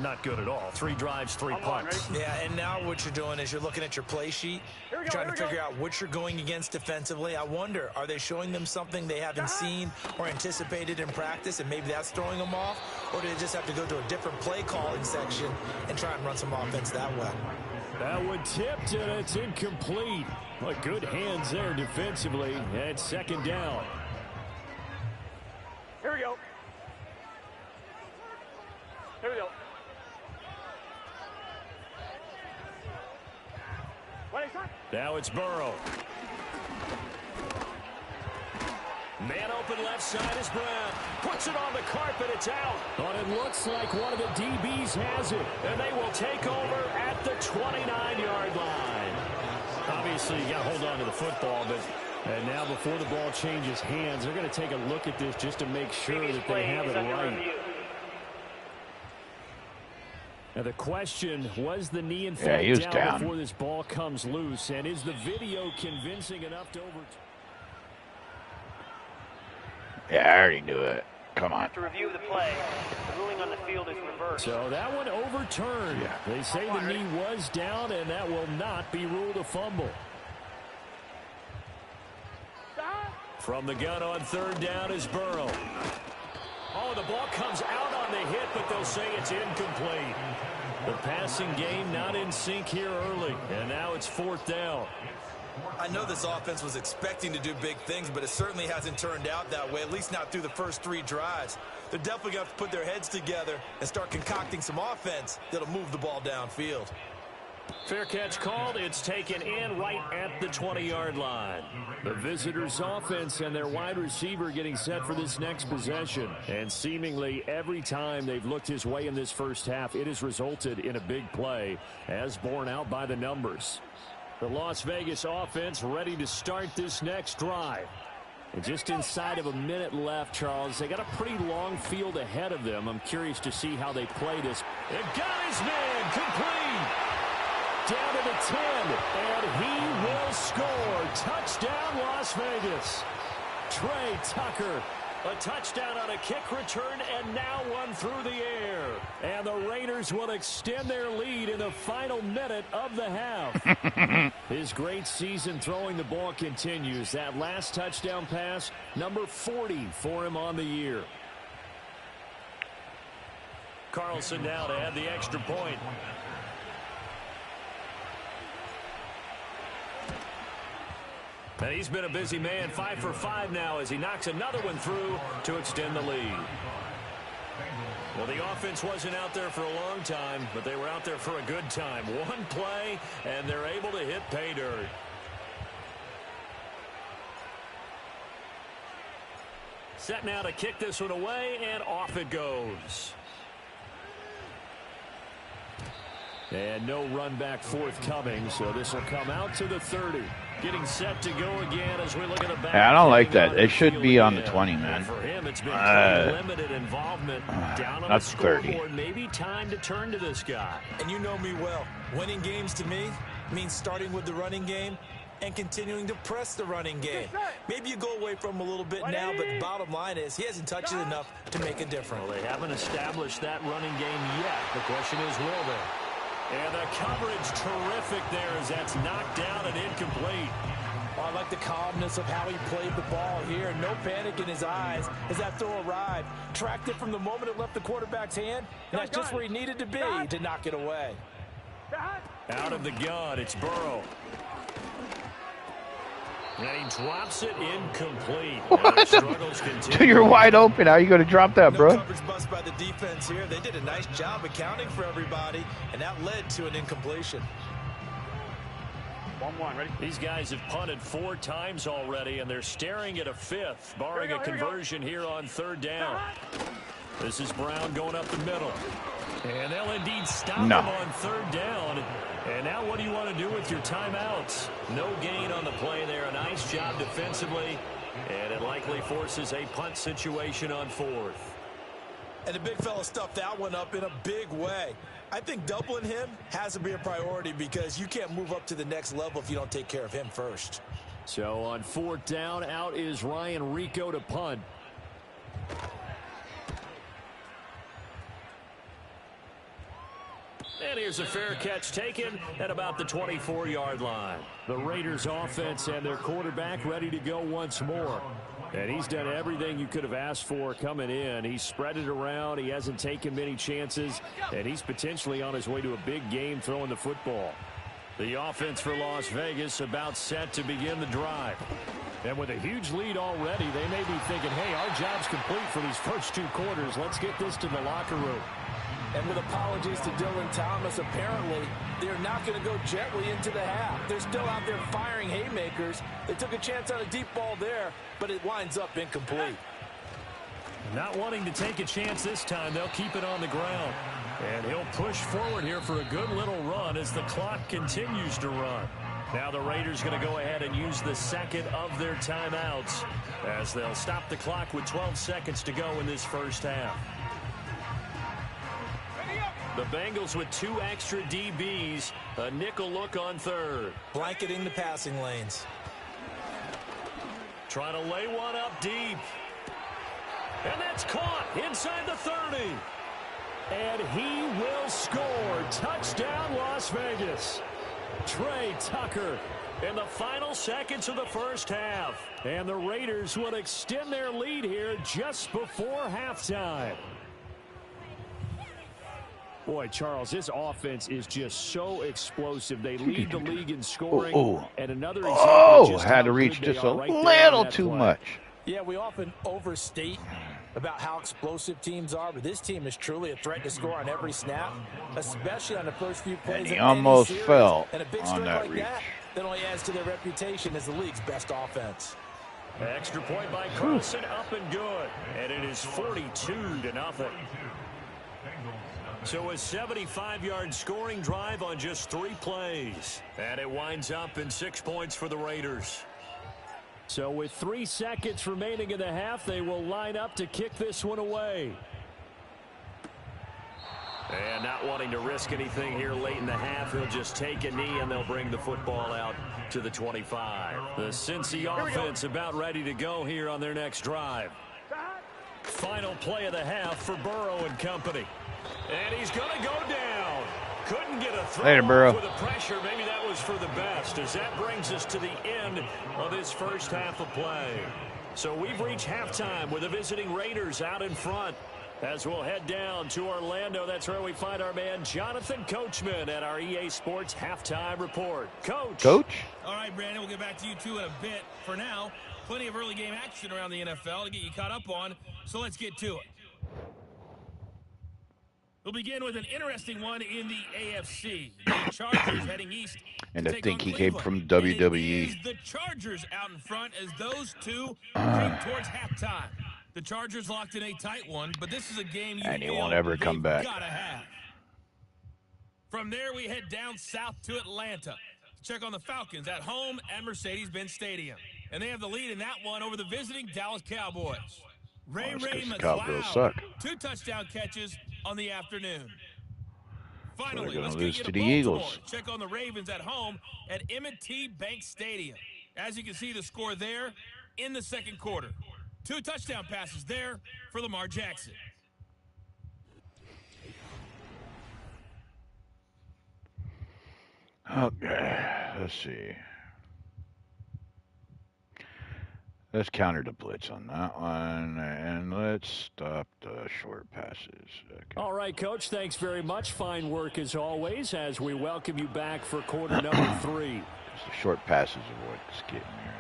not good at all. 3 drives, 3 punts. Yeah, and now what you're doing is you're looking at your play sheet. You're trying to figure out what you're going against defensively. I wonder, are they showing them something they haven't seen or anticipated in practice, and maybe that's throwing them off? Or do they just have to go to a different play calling section and try and run some offense that way? That one tipped, and it's incomplete. But good hands there defensively, and it's second down. Here we go. Here we go. Now it's Burrow. Man open left side is Brown. Puts it on the carpet. It's out. But it looks like one of the DBs has it. And they will take over at the 29-yard line. Obviously, you got to hold on to the football, but and now before the ball changes hands, they're going to take a look at this just to make sure that they have it right. Now the question, was the knee in fact down before this ball comes loose? And is the video convincing enough to overturn? Yeah, I already knew it. Come on. To review the play, the ruling on the field is reversed. So that one overturned. Yeah. They say the knee was down, and that will not be ruled a fumble. From the gun on third down is Burrow. Oh, the ball comes out on the hit, but they'll say it's incomplete. The passing game not in sync here early, and now it's fourth down. I know this offense was expecting to do big things, but it certainly hasn't turned out that way, at least not through the first 3 drives. They're definitely going to have to put their heads together and start concocting some offense that'll move the ball downfield. Fair catch called. It's taken in right at the 20-yard line. The visitors' offense and their wide receiver getting set for this next possession. And seemingly every time they've looked his way in this first half, it has resulted in a big play, as borne out by the numbers. The Las Vegas offense ready to start this next drive. And just inside of a minute left, Charles, they got a pretty long field ahead of them. I'm curious to see how they play this. It got his man complete. Down to the 10, and he will score. Touchdown, Las Vegas. Trey Tucker. A touchdown on a kick return, and now one through the air. And the Raiders will extend their lead in the final minute of the half. His great season throwing the ball continues. That last touchdown pass, number 40 for him on the year. Carlson now to add the extra point. And he's been a busy man, 5 for 5 now as he knocks another one through to extend the lead. Well, the offense wasn't out there for a long time, but they were out there for a good time. One play, and they're able to hit pay dirt. Set now to kick this one away, and off it goes. And no run back forthcoming, so this will come out to the 30. Getting set to go again as we look at the back. Yeah, I don't like that. It should be on the 20, man. For him, it's been limited involvement down on the scoreboard. Maybe time to turn to this guy. And you know me well. Winning games to me means starting with the running game and continuing to press the running game. Maybe you go away from him a little bit now, but the bottom line is he hasn't touched it enough to make a difference. Well, they haven't established that running game yet. The question is, will they? And the coverage terrific there as that's knocked down and incomplete. Well, I like the calmness of how he played the ball here. No panic in his eyes as that throw arrived. Tracked it from the moment it left the quarterback's hand, and that's just where he needed to be to knock it away. Out of the gun, it's Burrow. And he drops it incomplete. Dude, you're wide open. How are you going to drop that, bro? No coverage bust by the defense here. They did a nice job accounting for everybody, and that led to an incompletion. 1-1. Ready? These guys have punted 4 times already, and they're staring at a 5th, barring a conversion here on 3rd down. This is Brown going up the middle. And they'll indeed stop him on 3rd down. And now what do you want to do with your timeouts? No gain on the play there. A nice job defensively. And it likely forces a punt situation on 4th. And the big fella stuffed that one up in a big way. I think doubling him has to be a priority because you can't move up to the next level if you don't take care of him first. So on 4th down, out is Ryan Rico to punt. And here's a fair catch taken at about the 24-yard line. The Raiders offense and their quarterback ready to go once more. And he's done everything you could have asked for coming in. He's spread it around. He hasn't taken many chances. And he's potentially on his way to a big game throwing the football. The offense for Las Vegas about set to begin the drive. And with a huge lead already, they may be thinking, hey, our job's complete for these first 2 quarters. Let's get this to the locker room. And with apologies to Dylan Thomas, apparently they're not going to go gently into the half. They're still out there firing haymakers. They took a chance on a deep ball there, but it winds up incomplete. Not wanting to take a chance this time, they'll keep it on the ground. And he'll push forward here for a good little run as the clock continues to run. Now the Raiders going to go ahead and use the second of their timeouts as they'll stop the clock with 12 seconds to go in this first half. The Bengals with 2 extra DBs, a nickel look on 3rd. Blanketing the passing lanes. Trying to lay one up deep. And that's caught inside the 30. And he will score. Touchdown, Las Vegas. Trey Tucker in the final seconds of the first half. And the Raiders will extend their lead here just before halftime. Boy, Charles, this offense is just so explosive. They lead the league in scoring. And another example just had to reach just a little too much. Yeah, we often overstate about how explosive teams are, but this team is truly a threat to score on every snap, especially on the first few plays. And he almost fell and a big on that like reach. That only adds to their reputation as the league's best offense. Extra point by Carlson, up and good. And it is 42-0. So a 75-yard scoring drive on just 3 plays. And it winds up in 6 points for the Raiders. So with 3 seconds remaining in the half, they will line up to kick this one away. And not wanting to risk anything here late in the half, he'll just take a knee and they'll bring the football out to the 25. The Cincy offense about ready to go here on their next drive. Final play of the half for Burrow and company. And he's going to go down. Couldn't get a throw with the pressure. Maybe that was for the best, as that brings us to the end of this first half of play. So we've reached halftime with the visiting Raiders out in front. As we'll head down to Orlando, that's where we find our man Jonathan Coachman at our EA Sports Halftime Report. Coach. All right, Brandon, we'll get back to you two in a bit. For now, plenty of early game action around the NFL to get you caught up on, so let's get to it. We'll begin with an interesting one in the AFC. The Chargers heading east. And I think he came from WWE. The Chargers out in front as those two came towards halftime. The Chargers locked in a tight one, but this is a game you won't ever come back. Gotta have. From there, we head down south to Atlanta to check on the Falcons at home at Mercedes-Benz Stadium. And they have the lead in that one over the visiting Dallas Cowboys. Ray McLeod, 2 touchdown catches on the afternoon. Finally, let's get you to the Eagles. Check on the Ravens at home at M&T Bank Stadium. As you can see, the score there in the second quarter. 2 touchdown passes there for Lamar Jackson. Okay, let's see. Let's counter the blitz on that one, and let's stop the short passes. Okay. All right, Coach, thanks very much. Fine work as always as we welcome you back for quarter number 3. It's the short passes are what's getting here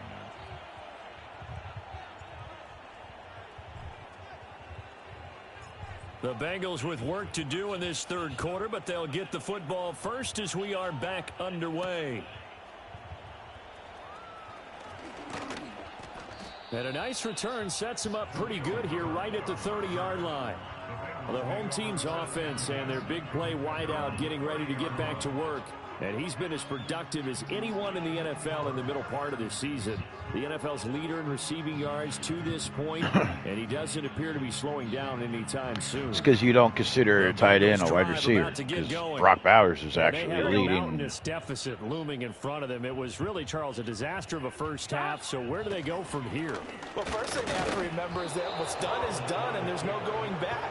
now. The Bengals with work to do in this third quarter, but they'll get the football first as we are back underway. And a nice return sets him up pretty good here right at the 30-yard line. Well, the home team's offense and their big play wideout getting ready to get back to work. And he's been as productive as anyone in the NFL in the middle part of the season. The NFL's leader in receiving yards to this point, and he doesn't appear to be slowing down anytime soon. It's because you don't consider a tight end a wide receiver. Because Brock Bowers is actually leading. This deficit looming in front of them. It was really, Charles, a disaster of a first half. So where do they go from here? Well, first thing you have to remember is that what's done is done, and there's no going back.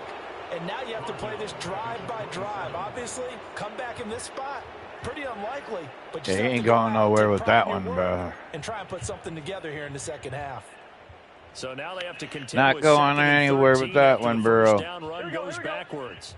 And now you have to play this drive by drive. Obviously, come back in this spot. Pretty unlikely, but he ain't going nowhere with that one, bro. And try and put something together here in the second half. So now they have to continue. Not going anywhere with that one, bro. Down run goes backwards.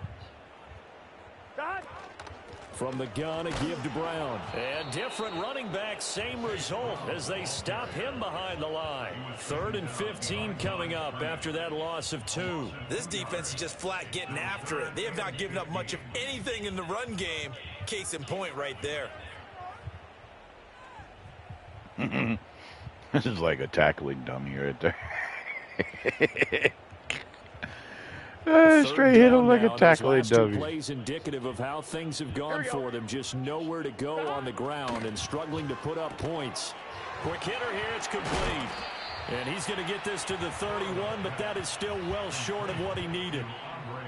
From the gun, a give to Brown. And different running back, same result as they stop him behind the line. 3rd and 15 coming up after that loss of 2. This defense is just flat getting after it. They have not given up much of anything in the run game. Case in point right there. This is like a tackling dummy right there. Straight hit him like a tackling dummy. Plays indicative of how things have gone for them. Just nowhere to go on the ground and struggling to put up points. Quick hitter here. It's complete. And he's going to get this to the 31, but that is still well short of what he needed.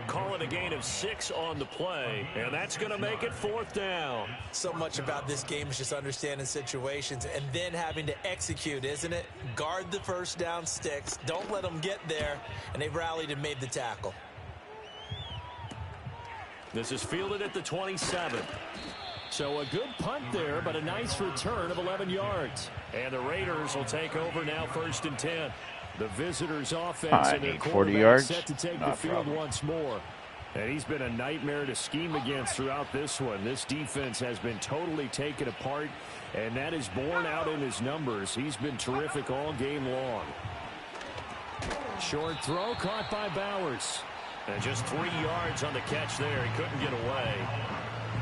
Call it a gain of 6 on the play, and that's going to make it 4th down. So much about this game is just understanding situations and then having to execute, isn't it? Guard the first down sticks. Don't let them get there, and they've rallied and made the tackle. This is fielded at the 27. So a good punt there, but a nice return of 11 yards. And the Raiders will take over now 1st and 10. The visitors' offense and their 40 yards. Set to take the field once more. And he's been a nightmare to scheme against throughout this one. This defense has been totally taken apart, and that is borne out in his numbers. He's been terrific all game long. Short throw caught by Bowers. And just 3 yards on the catch there. He couldn't get away.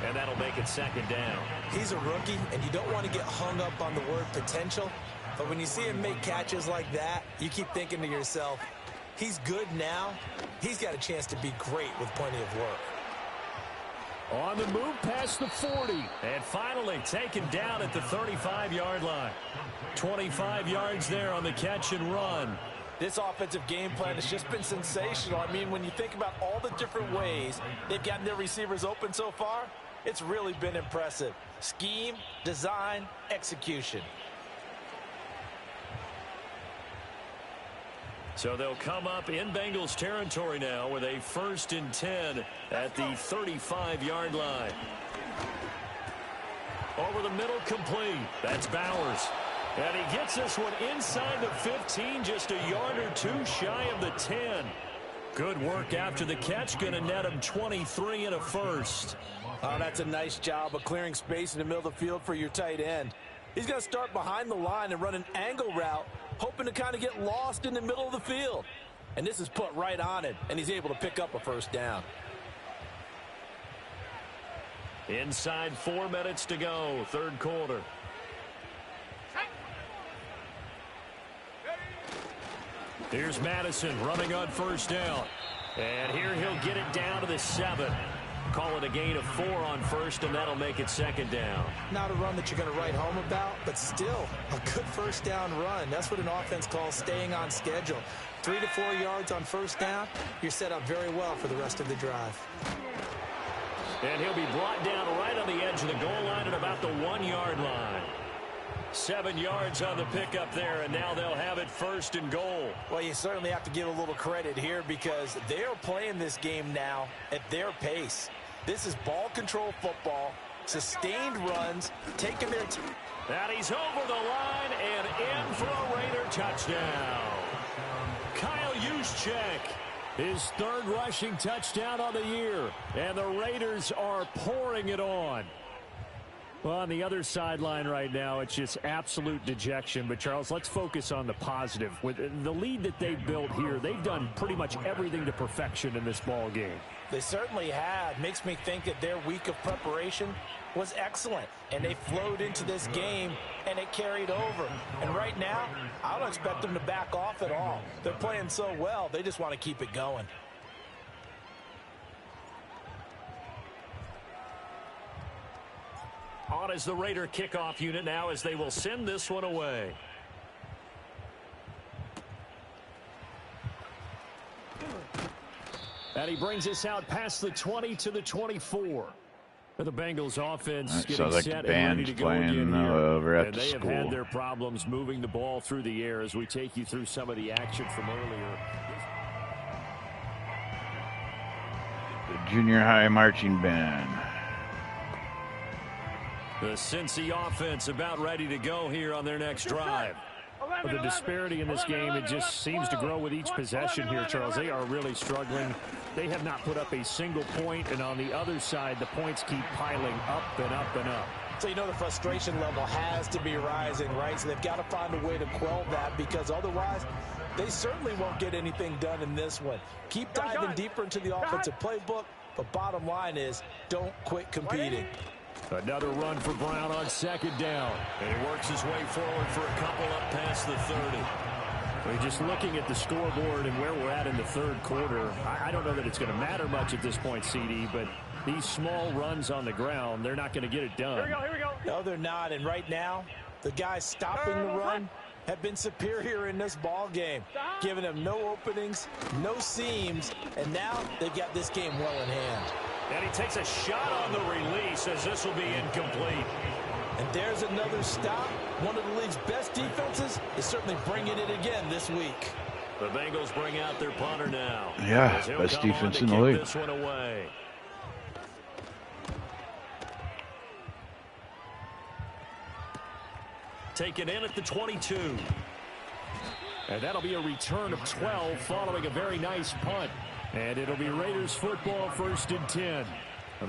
And that'll make it 2nd down. He's a rookie, and you don't want to get hung up on the word potential. But when you see him make catches like that, you keep thinking to yourself, he's good now. He's got a chance to be great with plenty of work. On the move past the 40. And finally taken down at the 35-yard line. 25 yards there on the catch and run. This offensive game plan has just been sensational. I mean, when you think about all the different ways they've gotten their receivers open so far, it's really been impressive. Scheme, design, execution. So they'll come up in Bengals territory now with a 1st and 10 at the 35-yard line. Over the middle, complete. That's Bowers. And he gets this one inside the 15, just a yard or 2 shy of the 10. Good work after the catch, going to net him 23 and a 1st. Oh, that's a nice job of clearing space in the middle of the field for your tight end. He's going to start behind the line and run an angle route, hoping to kind of get lost in the middle of the field. And this is put right on it, and he's able to pick up a 1st down. Inside 4 minutes to go, 3rd quarter. Here's Madison running on 1st down. And here he'll get it down to the 7. Call it a gain of 4 on 1st, and that'll make it 2nd down. Not a run that you're going to write home about, but still a good 1st down run. That's what an offense calls staying on schedule. 3 to 4 yards on 1st down, you're set up very well for the rest of the drive. And he'll be brought down right on the edge of the goal line at about the 1-yard line. 7 yards on the pickup there, and now they'll have it 1st and goal. Well, you certainly have to give a little credit here because they're playing this game now at their pace. This is ball control football, sustained runs, taking their time. And he's over the line and in for a Raider touchdown. Kyle Juszczyk, his 3rd rushing touchdown on the year, and the Raiders are pouring it on. Well, on the other sideline right now, it's just absolute dejection. But, Charles, let's focus on the positive. With the lead that they've built here, they've done pretty much everything to perfection in this ball game. They certainly have. Makes me think that their week of preparation was excellent. And they flowed into this game, and it carried over. And right now, I don't expect them to back off at all. They're playing so well, they just want to keep it going. On is the Raider kickoff unit now as they will send this one away. And he brings us out past the 20 to the 24. And the Bengals offense getting like set the and ready to go again here. over at and the they school. have had their problems moving the ball through the air as we take you through some of the action from earlier. The junior high marching band. The Cincy offense about ready to go here on their next drive. But the disparity in this game, it just seems to grow with each possession here, Charles. They are really struggling. They have not put up a single point, and on the other side, the points keep piling up and up and up. So you know the frustration level has to be rising, right? So they've got to find a way to quell that, because otherwise they certainly won't get anything done in this one. Keep diving deeper into the offensive playbook, but bottom line is don't quit competing. Another run for Brown on second down. And he works his way forward for a couple up past the 30. We're just looking at the scoreboard and where we're at in the third quarter. I don't know that it's going to matter much at this point, CD, but these small runs on the ground, they're not going to get it done. Here we go. No, they're not. And right now, the guys stopping the run have been superior in this ball game, giving them no openings, no seams, and now they've got this game well in hand. And he takes a shot on the release as this will be incomplete. And there's another stop. One of the league's best defenses is certainly bringing it again this week. The Bengals bring out their punter now. Yeah, best defense in the league. This one away. Taken in at the 22. And that'll be a return of 12 following a very nice punt. And it'll be Raiders football, 1st and 10.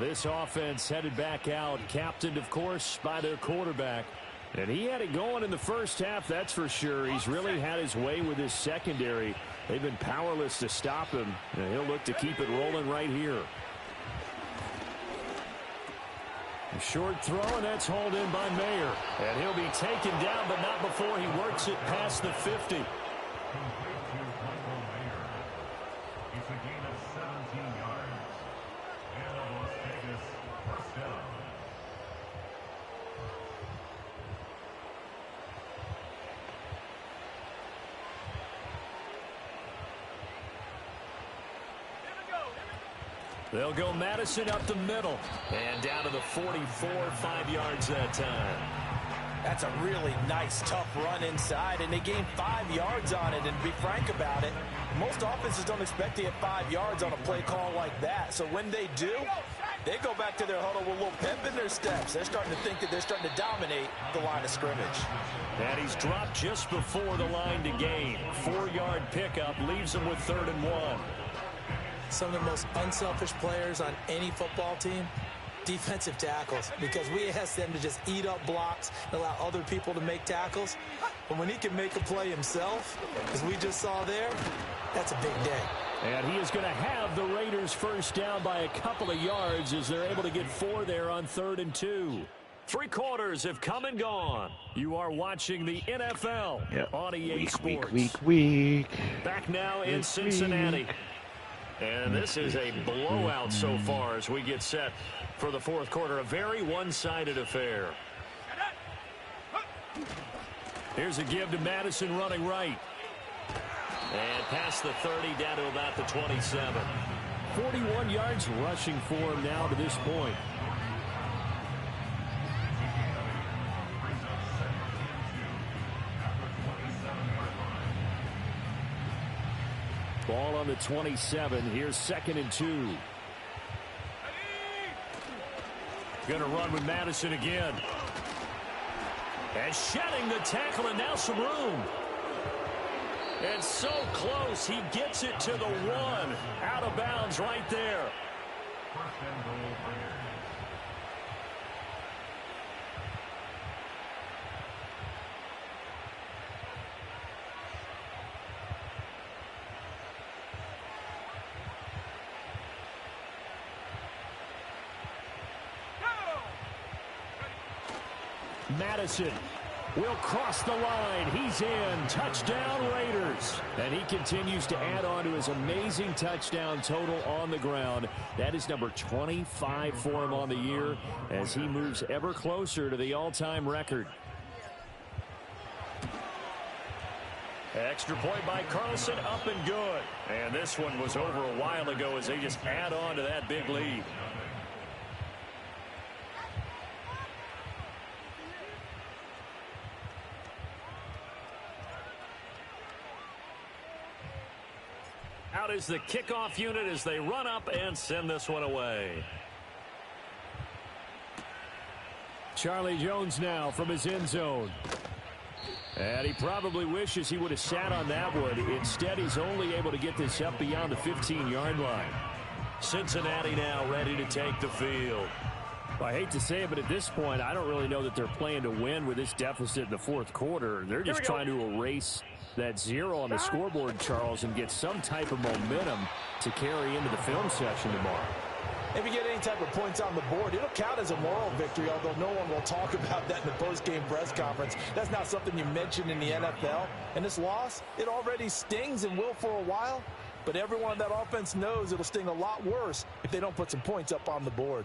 This offense headed back out, captained, of course, by their quarterback. And he had it going in the first half, that's for sure. He's really had his way with his secondary. They've been powerless to stop him, and he'll look to keep it rolling right here. A short throw, and that's hauled in by Mayer. And he'll be taken down, but not before he works it past the 50. They'll go Madison up the middle. And down to the 44, 5 yards that time. That's a really nice, tough run inside, and they gained 5 yards on it. And to be frank about it, most offenses don't expect to get 5 yards on a play call like that. So when they do, they go back to their huddle with a little pep in their steps. They're starting to think that they're starting to dominate the line of scrimmage. And he's dropped just before the line to gain. 4-yard pickup leaves him with 3rd and 1. Some of the most unselfish players on any football team, defensive tackles, because we ask them to just eat up blocks and allow other people to make tackles. But when he can make a play himself, as we just saw there, that's a big day. And he is going to have the Raiders first down by a couple of yards as they're able to get 4 there on 3rd and 2. 3 quarters have come and gone. You are watching the NFL on EA Sports. Week. Back now in Cincinnati. And this is a blowout so far as we get set for the 4th quarter. A very one-sided affair. Here's a give to Madison running right. And past the 30 down to about the 27. 41 yards rushing for him now to this point. Ball on the 27. Here's 2nd and 2. Going to run with Madison again. And shedding the tackle, and now some room. And so close, he gets it to the 1. Out of bounds right there. Madison will cross the line. He's in. Touchdown, Raiders. And he continues to add on to his amazing touchdown total on the ground. That is number 25 for him on the year as he moves ever closer to the all-time record. Extra point by Carlson, up and good. And this one was over a while ago as they just add on to that big lead. Out is the kickoff unit as they run up and send this one away. Charlie Jones now from his end zone. And he probably wishes he would have sat on that one. Instead, he's only able to get this up beyond the 15-yard line. Cincinnati now ready to take the field. Well, I hate to say it, but at this point, I don't really know that they're playing to win with this deficit in the fourth quarter. They're just trying to erase that 0 on the scoreboard, Charles, and get some type of momentum to carry into the film session tomorrow. If you get any type of points on the board, it'll count as a moral victory, although no one will talk about that in the post-game press conference. That's not something you mention in the NFL. And this loss, it already stings and will for a while. But everyone on that offense knows it'll sting a lot worse if they don't put some points up on the board.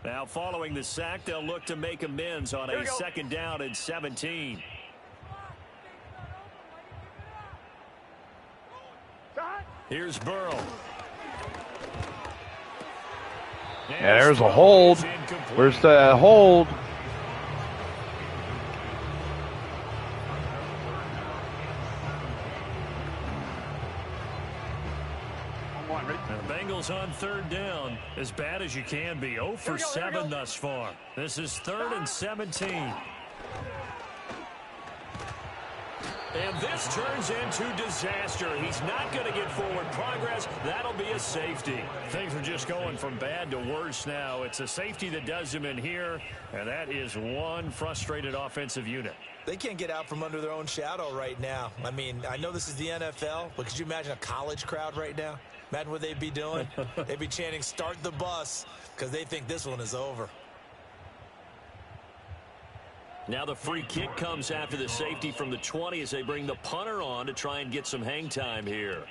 Now following the sack, they'll look to make amends on a second down and 17. Here's Burrow. Yeah, there's a hold. Where's the hold? The Bengals on third down, as bad as you can be. 0 for 7 thus far. This is 3rd and 17. And this turns into disaster. He's not going to get forward progress. That'll be a safety. Things are just going from bad to worse now. It's a safety that does him in here, and that is one frustrated offensive unit. They can't get out from under their own shadow right now. I mean, I know this is the NFL, but could you imagine a college crowd right now? Imagine what they'd be doing. They'd be chanting, "Start the bus," because they think this one is over. Now the free kick comes after the safety from the 20 as they bring the punter on to try and get some hang time here.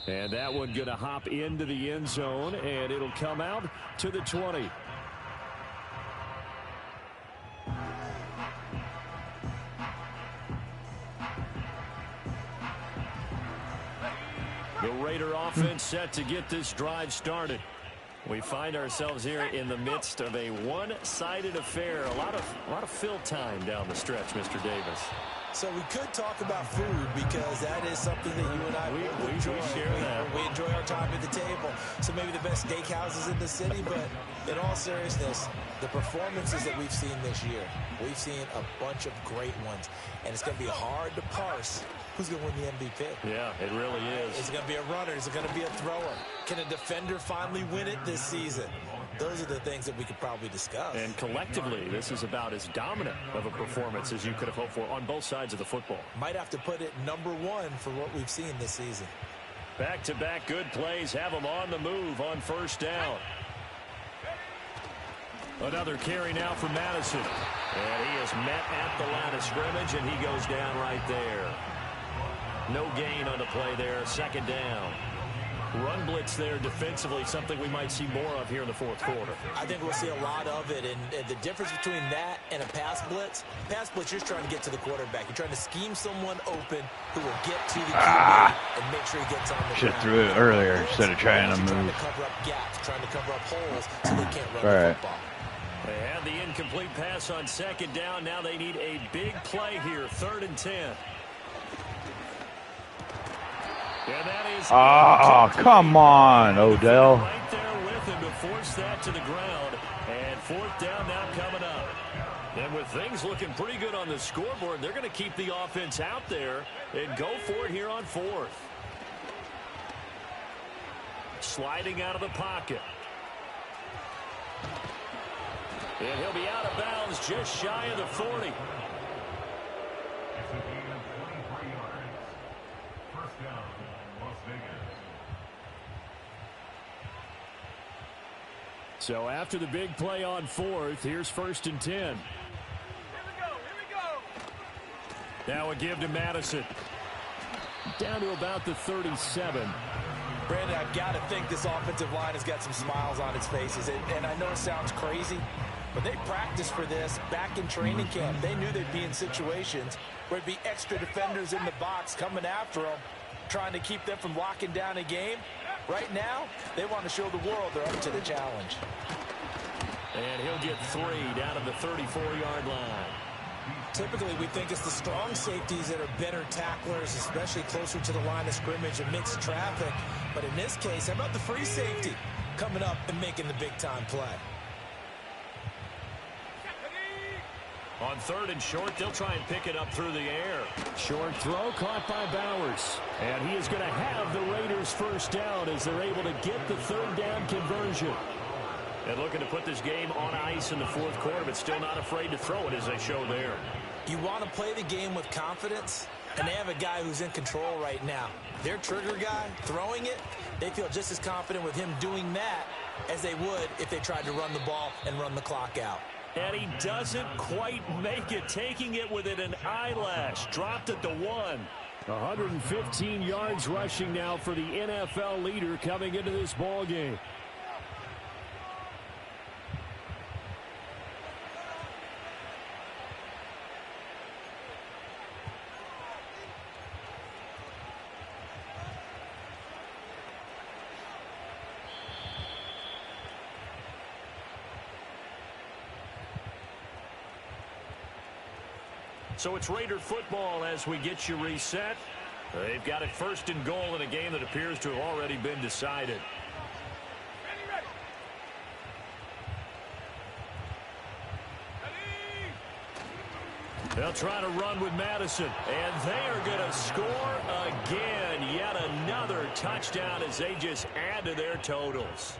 And that one going to hop into the end zone, and it'll come out to the 20. The Raider offense set to get this drive started. We find ourselves here in the midst of a one-sided affair. A lot of fill time down the stretch, Mr. Davis. So we could talk about food because that is something that you and I we share that. We enjoy our time at the table. So maybe the best steakhouses in the city, but in all seriousness, the performances that we've seen this year, we've seen a bunch of great ones, and it's going to be hard to parse who's going to win the MVP. Yeah, it really is. Is it going to be a runner? Is it going to be a thrower? Can a defender finally win it this season? Those are the things that we could probably discuss. And collectively, this is about as dominant of a performance as you could have hoped for on both sides of the football. Might have to put it #1 for what we've seen this season. Back-to-back good plays have them on the move on first down. Another carry now for Madison. And he is met at the line of scrimmage, and he goes down right there. No gain on the play there, second down. Run blitz there defensively, something we might see more of here in the fourth quarter. I think we'll see a lot of it, and the difference between that and a pass blitz, you're just trying to get to the quarterback. You're trying to scheme someone open who will get to the QB and make sure he gets on the ground. Should have threw it earlier instead of trying to move. Trying to cover up gaps, trying to cover up holes so they can't run the football. They had the incomplete pass on second down. Now they need a big play here, 3rd and 10. And that is come on, Odell. Right there with him to force that to the ground. And 4th down now coming up. And with things looking pretty good on the scoreboard, they're going to keep the offense out there and go for it here on 4th. Sliding out of the pocket. And he'll be out of bounds just shy of the 40. So after the big play on 4th, here's 1st and 10. Here we go. Now a give to Madison. Down to about the 37. Brandon, I've got to think this offensive line has got some smiles on its faces. And I know it sounds crazy, but they practiced for this back in training camp. They knew they'd be in situations where there'd be extra defenders in the box coming after them, trying to keep them from locking down a game. Right now, they want to show the world they're up to the challenge. And he'll get 3 down to the 34-yard line. Typically, we think it's the strong safeties that are better tacklers, especially closer to the line of scrimmage amidst traffic. But in this case, how about the free safety coming up and making the big-time play? On 3rd and short, they'll try and pick it up through the air. Short throw caught by Bowers. And he is going to have the Raiders first down as they're able to get the 3rd down conversion. And looking to put this game on ice in the 4th quarter, but still not afraid to throw it as they show there. You want to play the game with confidence, and they have a guy who's in control right now. Their trigger guy throwing it, they feel just as confident with him doing that as they would if they tried to run the ball and run the clock out. And he doesn't quite make it, taking it within an eyelash. Dropped at the 1. 115 yards rushing now for the NFL leader coming into this ball game. So it's Raider football as we get you reset. They've got it 1st and goal in a game that appears to have already been decided. They'll try to run with Madison, and they are going to score again. Yet another touchdown as they just add to their totals.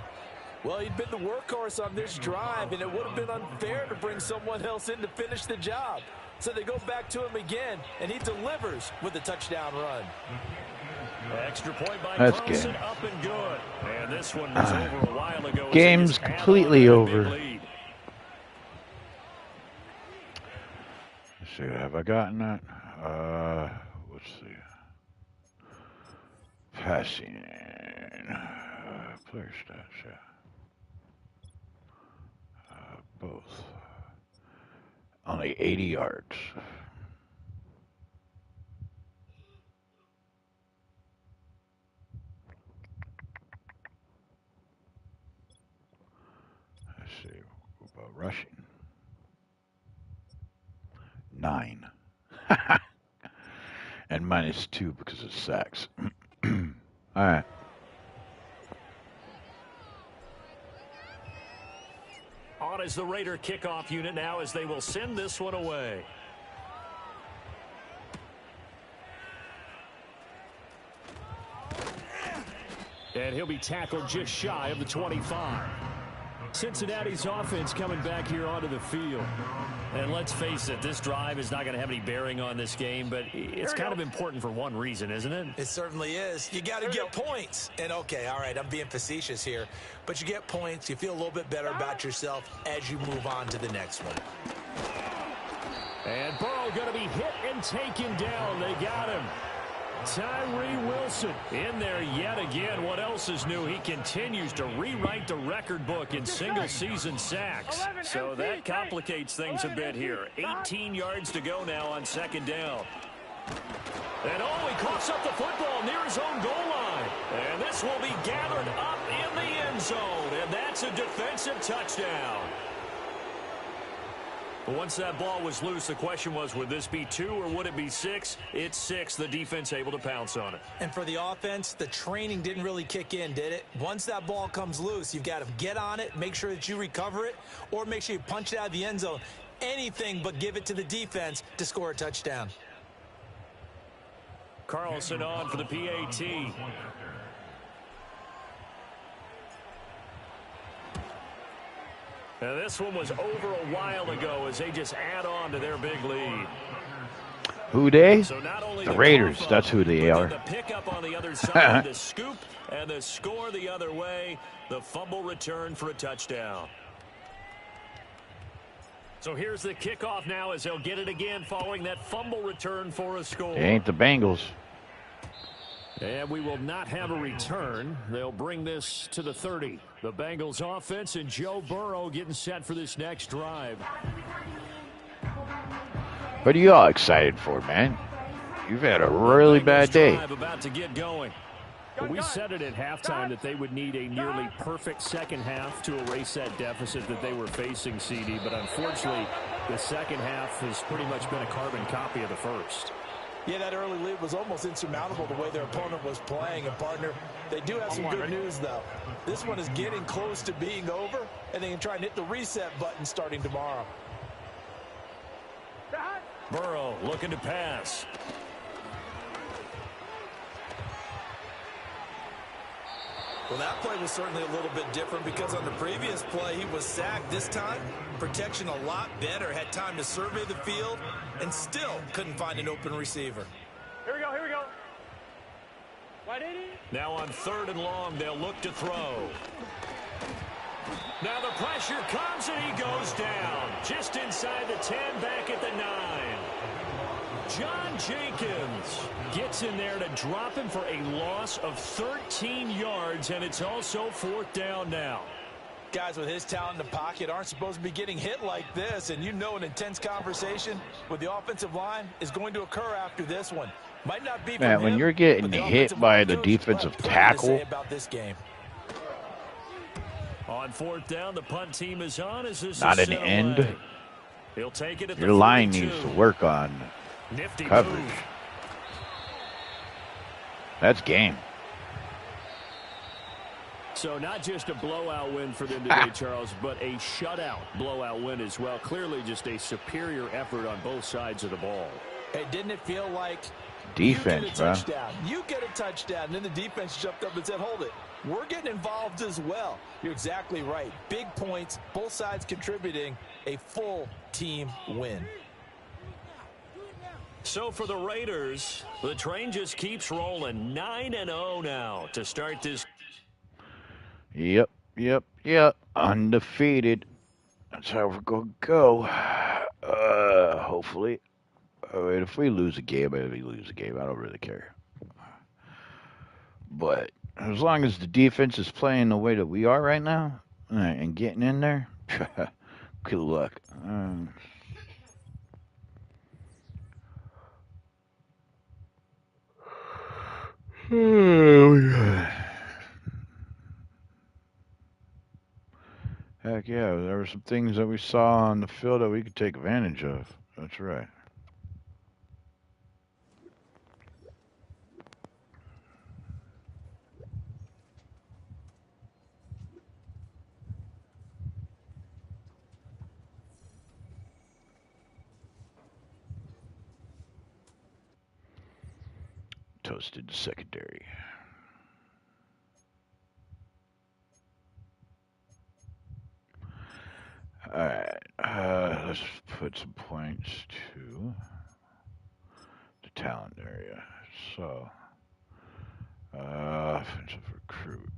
Well, he'd been the workhorse on this drive, and it would have been unfair to bring someone else in to finish the job. So they go back to him again, and he delivers with a touchdown run. Extra point by That's Carlson, good. Up and good. And this one was over a while ago. Game's completely over. Let's see, have I gotten that? Let's see. Passing. Player stats, yeah. Both. Only 80 yards. Let's see. What about rushing? 9. And -2 because of sacks. All right. On is the Raider kickoff unit now as they will send this one away. And he'll be tackled just shy of the 25. Cincinnati's offense coming back here onto the field. And let's face it, this drive is not going to have any bearing on this game, but it's kind of important for one reason, isn't it? It certainly is. You got to get points. And, okay, all right, I'm being facetious here. But you get points, you feel a little bit better about yourself as you move on to the next one. And Burrow going to be hit and taken down. They got him. Tyree Wilson in there yet again. What else is new? He continues to rewrite the record book in single-season sacks. So that complicates things a bit here. 18 yards to go now on 2nd down. And he coughs up the football near his own goal line. And this will be gathered up in the end zone. And that's a defensive touchdown. But once that ball was loose, the question was, would this be 2 or would it be 6? It's 6. The defense able to pounce on it. And for the offense, the training didn't really kick in, did it? Once that ball comes loose, you've got to get on it, make sure that you recover it, or make sure you punch it out of the end zone. Anything but give it to the defense to score a touchdown. Carlson on for the PAT. And this one was over a while ago as they just add on to their big lead. Who they? So not only The Raiders. cough That's who they but are. then the pickup on the other side, the scoop, and the score the other way. The fumble return for a touchdown. So here's the kickoff now as they'll get it again following that fumble return for a score. It ain't the Bengals. And we will not have a return. They'll bring this to the 30. The Bengals offense and Joe Burrow getting set for this next drive. What are you all excited for, man? You've had a really bad day. About to get going. We said it at halftime that they would need a nearly perfect second half to erase that deficit that they were facing, CD. But unfortunately, the second half has pretty much been a carbon copy of the first. Yeah, that early lead was almost insurmountable the way their opponent was playing. And, partner, they do have some good news, though. This one is getting close to being over, and they can try and hit the reset button starting tomorrow. Burrow looking to pass. Well, that play was certainly a little bit different because on the previous play, he was sacked. This time, protection a lot better. Had time to survey the field and still couldn't find an open receiver. Here we go, here we go. Wide 80. Now on 3rd and long, they'll look to throw. Now the pressure comes and he goes down. Just inside the 10, back at the 9. John Jenkins gets in there to drop him for a loss of 13 yards, and it's also 4th down now. Guys with his talent in the pocket aren't supposed to be getting hit like this, and you know an intense conversation with the offensive line is going to occur after this one. Might not be Man, when you're getting hit by the defensive tackle. About this game. On 4th down, the punt team is on as this Not is an set end. away. He'll take it at Your the line 42. needs to work on Nifty coverage. move. That's game. So not just a blowout win for them today, Charles, but a shutout blowout win as well. Clearly just a superior effort on both sides of the ball. Hey, didn't it feel like Defense, you get a bro. touchdown, you get a touchdown, and then the defense jumped up and said, hold it. We're getting involved as well. You're exactly right. Big points, both sides contributing, a full team win. So for the Raiders, the train just keeps rolling. 9-0 now to start this. Yep. Undefeated. That's how we're going to go. Hopefully. If we lose a game, we lose a game. I don't really care. But as long as the defense is playing the way that we are right now and getting in there, good luck. Heck yeah, there were some things that we saw on the field that we could take advantage of. That's right. Toasted secondary. All right, let's put some points to the talent area. So, offensive recruit.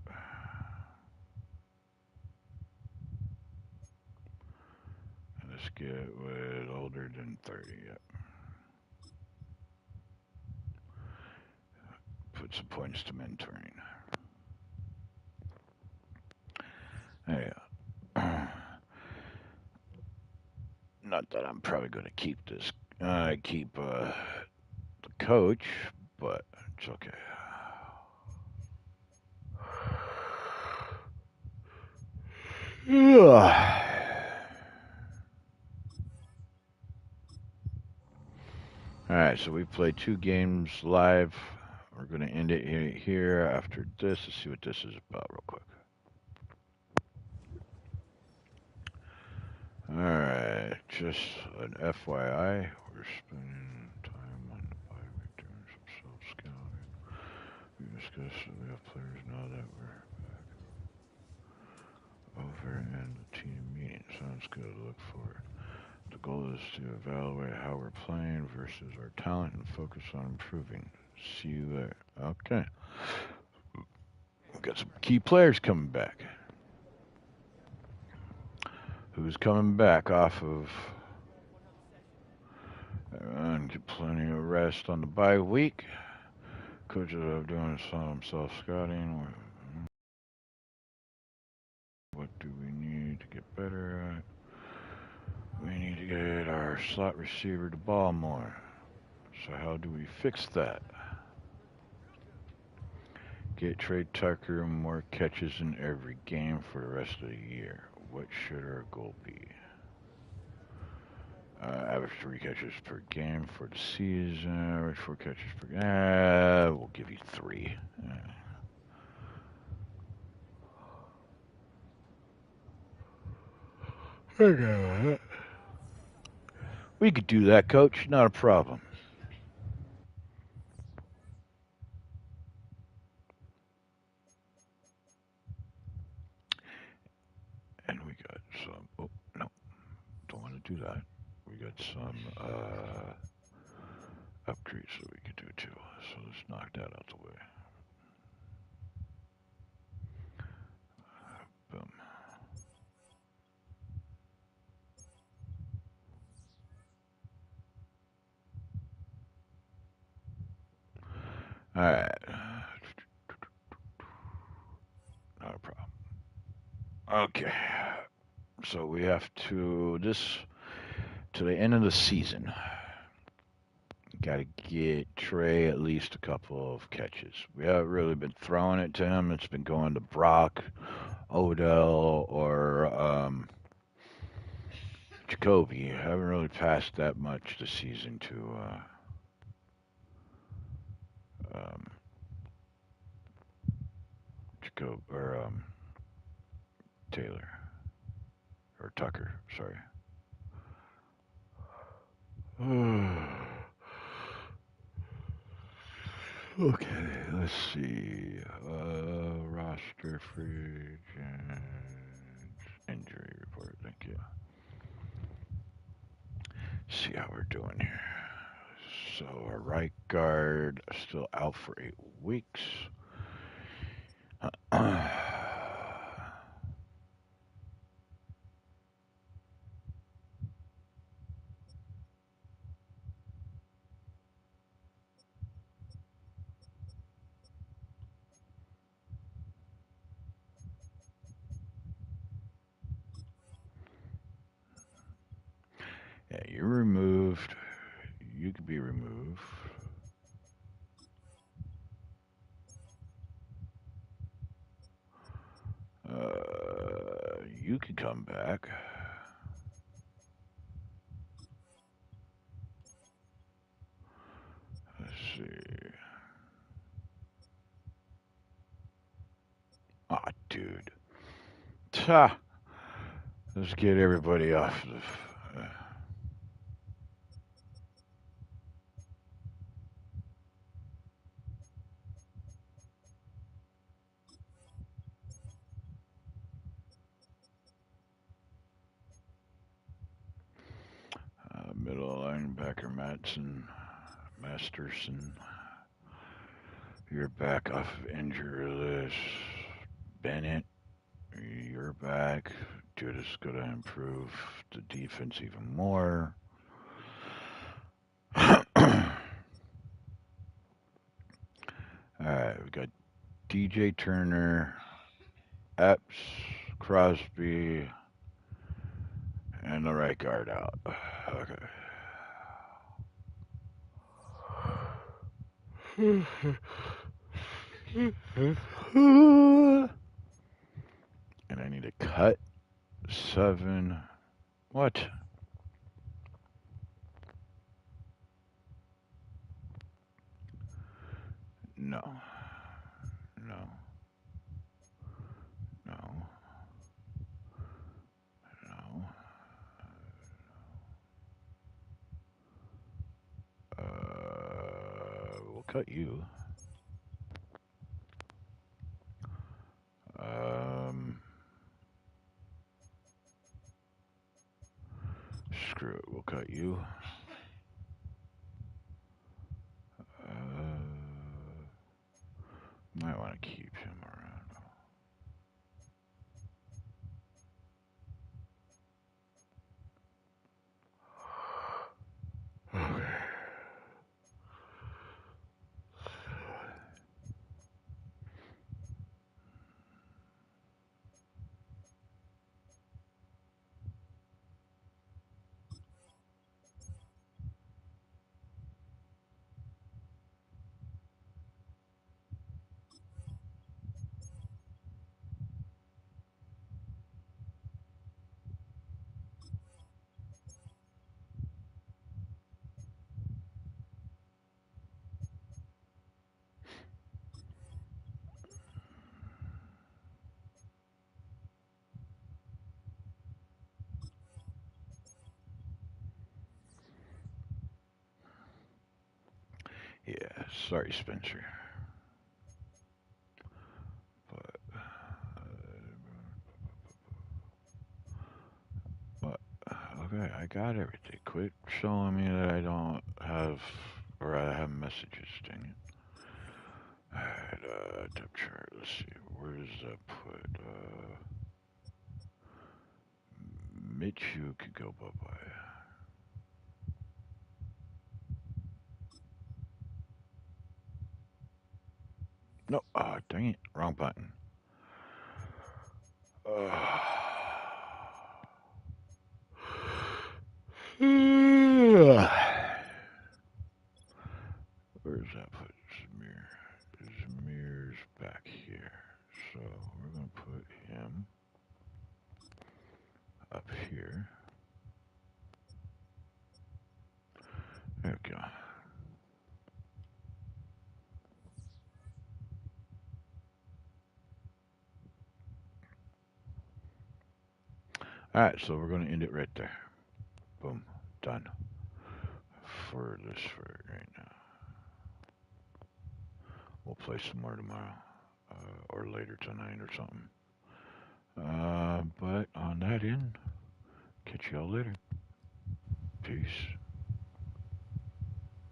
Let's get with older than 30. Yep. Put some points to mentoring. There you go. Not that I'm probably going to keep this. Keep the coach, but it's okay. Yeah. All right, so we played 2 games live. We're going to end it here after this. Let's see what this is about real quick. Alright, just an FYI, we're spending time on the bye week doing some self-scouting. We discussed that we have players now that we're back over in the team meeting. Sounds good. Look forward The goal is to evaluate how we're playing versus our talent and focus on improving. See you there. Okay. We've got some key players coming back. Who's coming back off of... And get plenty of rest on the bye week. Coaches are doing some self-scouting. What do we need to get better at? We need to get our slot receiver the ball more. So how do we fix that? Get Trey Tucker more catches in every game for the rest of the year. What should our goal be? Average 3 catches per game for the season. Average 4 catches per game. We'll give you 3. We could do that, Coach. Not a problem. And we got some... Oh, no. Don't want to do that. We got some upgrades that we could do, too. So let's knock that out the way. Boom. All right. Not a problem. Okay. So we have to the end of the season. Got to get Trey at least a couple of catches. We haven't really been throwing it to him. It's been going to Brock, Odell, or Jacoby. Haven't really passed that much this season to Jacob or Taylor or Tucker. Sorry. Okay, let's see. Roster free agents, injury report. Thank you. See how we're doing here. So our right guard still out for 8 weeks. Yeah, you're removed. You could be removed. You could come back. Let's see. Ah, dude. Ta. Let's get everybody off the... middle linebacker Masterson. You're back off of injury list. Bennett, you're back. Dude is going to improve the defense even more. Alright, we got DJ Turner, Epps, Crosby, and the right guard out. Okay. And I need to cut 7. What? No. No. No. No. We'll cut you. Screw it. you. Might want to keep him around. Okay. Yeah, sorry, Spencer. But okay, I got everything. Quit showing me that I don't have, or I have messages. Dang it. Alright, depth chart. Let's see. Where does that put? Mitchell could go bye bye. No, dang it, wrong button. Where's that put Zamir? Zamir's back here. So we're going to put him up here. There we go. Alright, so we're going to end it right there. Boom. Done. For right now. We'll play some more tomorrow. Or later tonight or something. But on that end, catch y'all later. Peace.